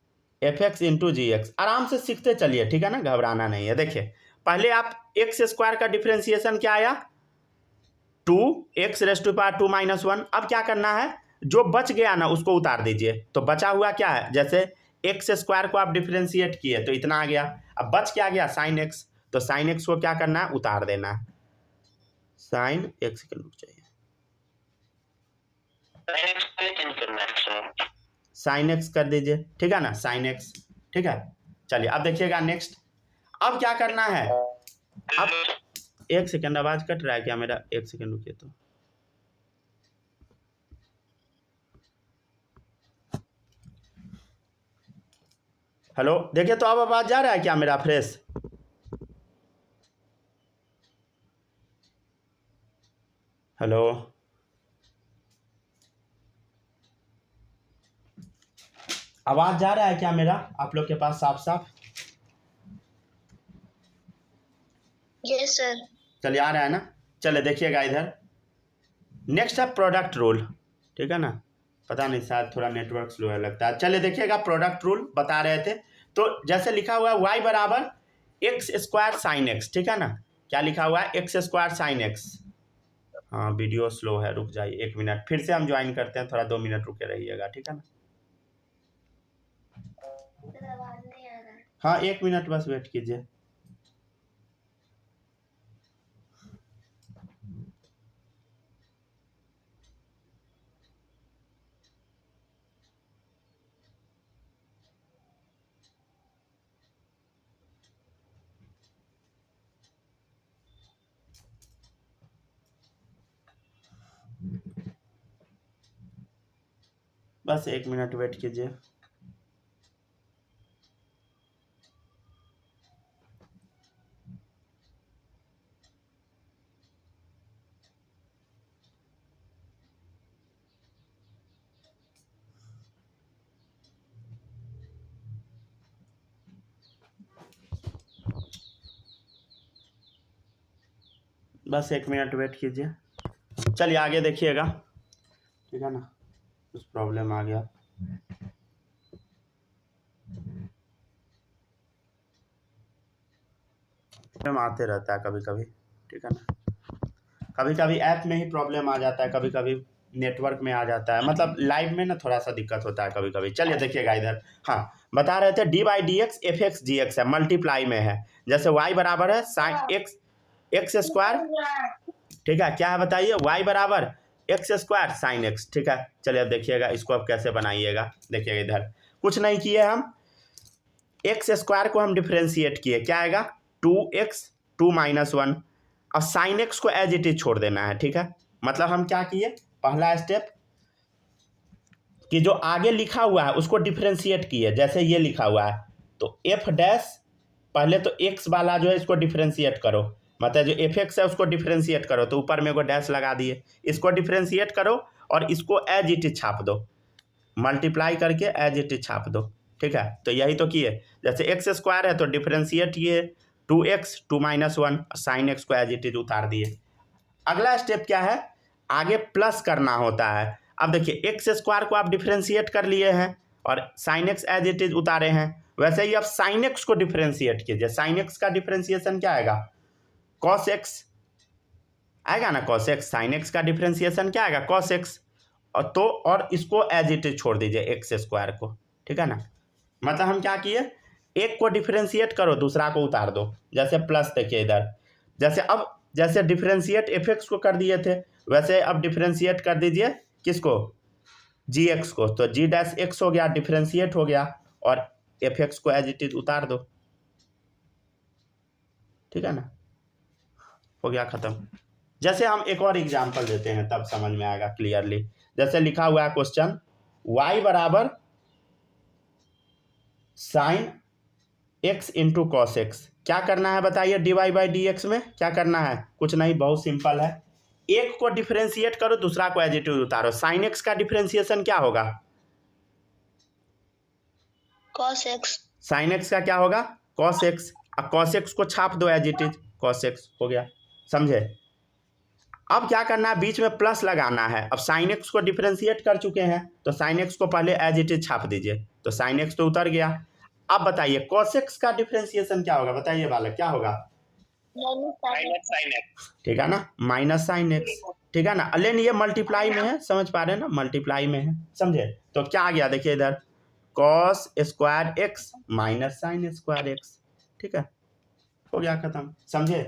एफ एक्स इंटू जी एक्स। आराम से सीखते चलिए, ठीक है ना, घबराना नहीं है। देखिए पहले आप एक्स स्क्वायर का डिफ्रेंसिएशन क्या आया, 2x⁻² -1। अब क्या करना है, जो बच गया ना उसको उतार दीजिए। तो बचा हुआ क्या है, जैसे एक्स स्क्वायर को आप डिफ्रेंशिएट किए तो इतना आ गया, अब बच क्या गया साइन एक्स, तो साइन एक्स को क्या करना है, उतार देना है। साइन एक्स के रुक जाइए, साइन एक्स कर दीजिए, ठीक है ना, साइन एक्स, ठीक है। चलिए अब देखिएगा नेक्स्ट, अब क्या करना है, अब एक सेकंड, आवाज कट रहा है क्या मेरा, एक सेकंड रुकिए। तो हेलो, देखिए तो अब आवाज जा रहा है क्या मेरा फ्रेश, हेलो, आवाज जा रहा है क्या मेरा आप लोग के पास साफ साफ? Yes sir. चलिए आ रहा है ना। चलिए देखिएगा इधर, नेक्स्ट है प्रोडक्ट रूल, ठीक है ना, पता नहीं शायद थोड़ा नेटवर्क स्लो है लगता है। चलिए देखिएगा प्रोडक्ट रूल बता रहे थे, तो जैसे लिखा हुआ है y बराबर एक्स स्क्वायर साइन एक्स, ठीक है ना, क्या लिखा हुआ है, एक्स स्क्वायर साइन एक्स। हाँ वीडियो स्लो है, रुक जाइए 1 मिनट, फिर से हम ज्वाइन करते हैं, थोड़ा 2 मिनट रुके रहिएगा, ठीक है ना। आवाज नहीं आ रहा है। हाँ 1 मिनट बस वेट कीजिए। बस 1 मिनट वेट कीजिए। बस 1 मिनट वेट कीजिए। चलिए आगे देखिएगा, ठीक है ना, कुछ प्रॉब्लम आ गया। प्रॉब्लम आते रहता है कभी कभी, ठीक है ना, कभी कभी ऐप में ही प्रॉब्लम आ जाता है, कभी कभी नेटवर्क में आ जाता है, मतलब लाइव में ना थोड़ा सा दिक्कत होता है कभी कभी। चलिए देखिएगा इधर, हाँ बता रहे थे d/dx f(x)(gx) है, मल्टीप्लाई में है। जैसे y बराबर है साइन एक्स स्क्वायर, ठीक है, क्या है बताइए, y बराबर एक्स स्क्वायर साइन एक्स, ठीक है। चलिए अब देखिएगा इसको अब कैसे बनाइएगा। देखिएगा इधर कुछ नहीं किए हम, एक्स स्क्वायर को हम डिफ्रेंशिएट किए, क्या आएगा 2x2-1, और साइन एक्स को एज इट इज छोड़ देना है, ठीक है। मतलब हम क्या किए, पहला स्टेप कि जो आगे लिखा हुआ है उसको डिफ्रेंशिएट किए, जैसे ये लिखा हुआ है तो एफ डैश, पहले तो एक्स वाला जो है इसको डिफ्रेंशिएट करो, मतलब जो एफ एक्स है उसको डिफ्रेंशिएट करो, तो ऊपर में को डैश लगा दिए, इसको डिफ्रेंशिएट करो और इसको एज इट इज छाप दो, मल्टीप्लाई करके एज इट इज छाप दो, ठीक है। तो यही तो किए, जैसे एक्स स्क्वायर है तो डिफ्रेंशिएट किए 2x2-1, साइन एक्स को एज इट इज उतार दिए। अगला स्टेप क्या है, आगे प्लस करना होता है। अब देखिए एक्स स्क्वायर को आप डिफ्रेंशिएट कर लिए हैं और sine x as it is उतारे हैं, वैसे ही आप साइन एक्स को डिफ्रेंशिएट कीजिए। साइन एक्स का डिफ्रेंशिएशन क्या आएगा, कॉस एक्स आएगा ना, कॉस एक्स, साइन एक्स का डिफ्रेंशिएशन क्या आएगा, कॉस एक्स, और तो और इसको एज इट इज छोड़ दीजिए एक्स स्क्वायर को, ठीक है ना। मतलब हम क्या किए, एक को डिफ्रेंशिएट करो दूसरा को उतार दो, जैसे प्लस देखिए इधर, जैसे अब जैसे डिफ्रेंशिएट एफ एक्स को कर दिए थे वैसे अब डिफ्रेंशिएट कर दीजिए किसको, जी एक्स को, तो जी डैश एक्स हो गया, डिफ्रेंशिएट हो गया, और एफ एक्स को एज इट इज उतार दो, ठीक है ना, हो गया खत्म। जैसे हम एक और एग्जाम्पल देते हैं तब समझ में आएगा क्लियरली। जैसे लिखा हुआ है क्वेश्चन, y बराबर sine x into cos x, क्या करना है बताइए, dy/dx में क्या करना है, कुछ नहीं, बहुत सिंपल है, एक को डिफ्रेंशिएट करो दूसरा को एज इट इज उतारो। साइन एक्स का डिफ्रेंशिएशन क्या होगा, cos x। साइन एक्स का क्या होगा, कॉस एक्स, और कॉस एक्स को छाप दो as it is, cos x हो गया, समझे। अब क्या करना है, बीच में प्लस लगाना है। अब साइन एक्स को डिफरेंशिएट कर चुके हैं तो साइन एक्स को पहले एज इट इज छाप दीजिए, तो साइन एक्स तो उतर गया। अब बताइए कॉस एक्स का डिफरेंशिएशन क्या होगा, बताइए बालक क्या होगा? Minus sine x. ठीक है ना, माइनस साइन एक्स, ठीक है ना। लेकिन ये मल्टीप्लाई में है, समझ पा रहे हैं ना, मल्टीप्लाई में है, समझे? तो क्या आ गया देखिए इधर, cos square x minus sine square x, ठीक है, हो गया खत्म, समझे?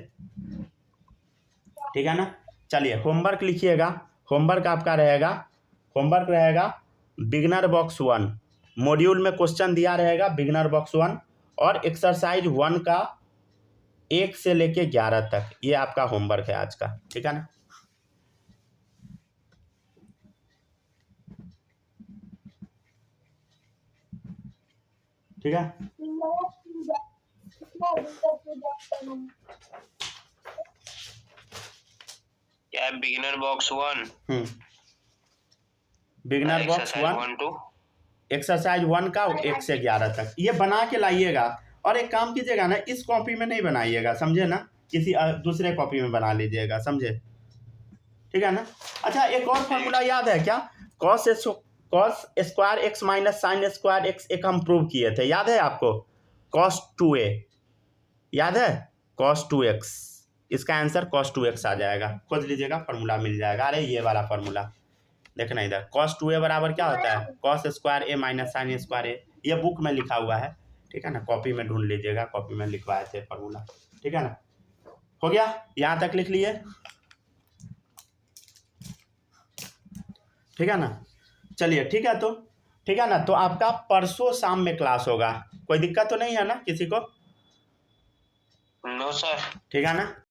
ठीक है ना। चलिए होमवर्क लिखिएगा। होमवर्क आपका रहेगा, होमवर्क रहेगा बिगनर बॉक्स 1, मॉड्यूल में क्वेश्चन दिया रहेगा बिगनर बॉक्स 1 और एक्सरसाइज 1 का 1 से लेके 11 तक, ये आपका होमवर्क है आज का, ठीक है ना। ठीक है, क्या है beginner box 1? Beginner box 1 1 2 exercise 1 का 1 से 11 तक ये बना के लाइएगा। और एक काम कीजिएगा ना, इस कॉपी में नहीं बनाइएगा, समझे ना, किसी दूसरे कॉपी में बना लीजिएगा, समझे? ठीक है ना। अच्छा एक और फॉर्मूला याद है क्या, cos square x minus sine square x, एक हम प्रूव किए थे, याद है आपको? कॉस 2a याद है, कॉस 2x, इसका आंसर कॉस 2x आ जाएगा, खोज लीजिएगा फॉर्मूला मिल जाएगा। अरे ये वाला फॉर्मूला देखना इधर, कॉस 2a बराबर क्या होता है, कॉस स्क्वायर ए माइनस साइन स्क्वायर ए, ये बुक में लिखा हुआ है, ठीक है ना, कॉपी में ढूंढ लीजिएगा, कॉपी में लिखवाए थे फॉर्मूला, ठीक है ना। हो गया, यहाँ तक लिख लिए, ठीक है ना। चलिए ठीक है, तो ठीक है ना, तो आपका परसों शाम में क्लास होगा, कोई दिक्कत तो नहीं है ना किसी को? No sir. ठीक है ना।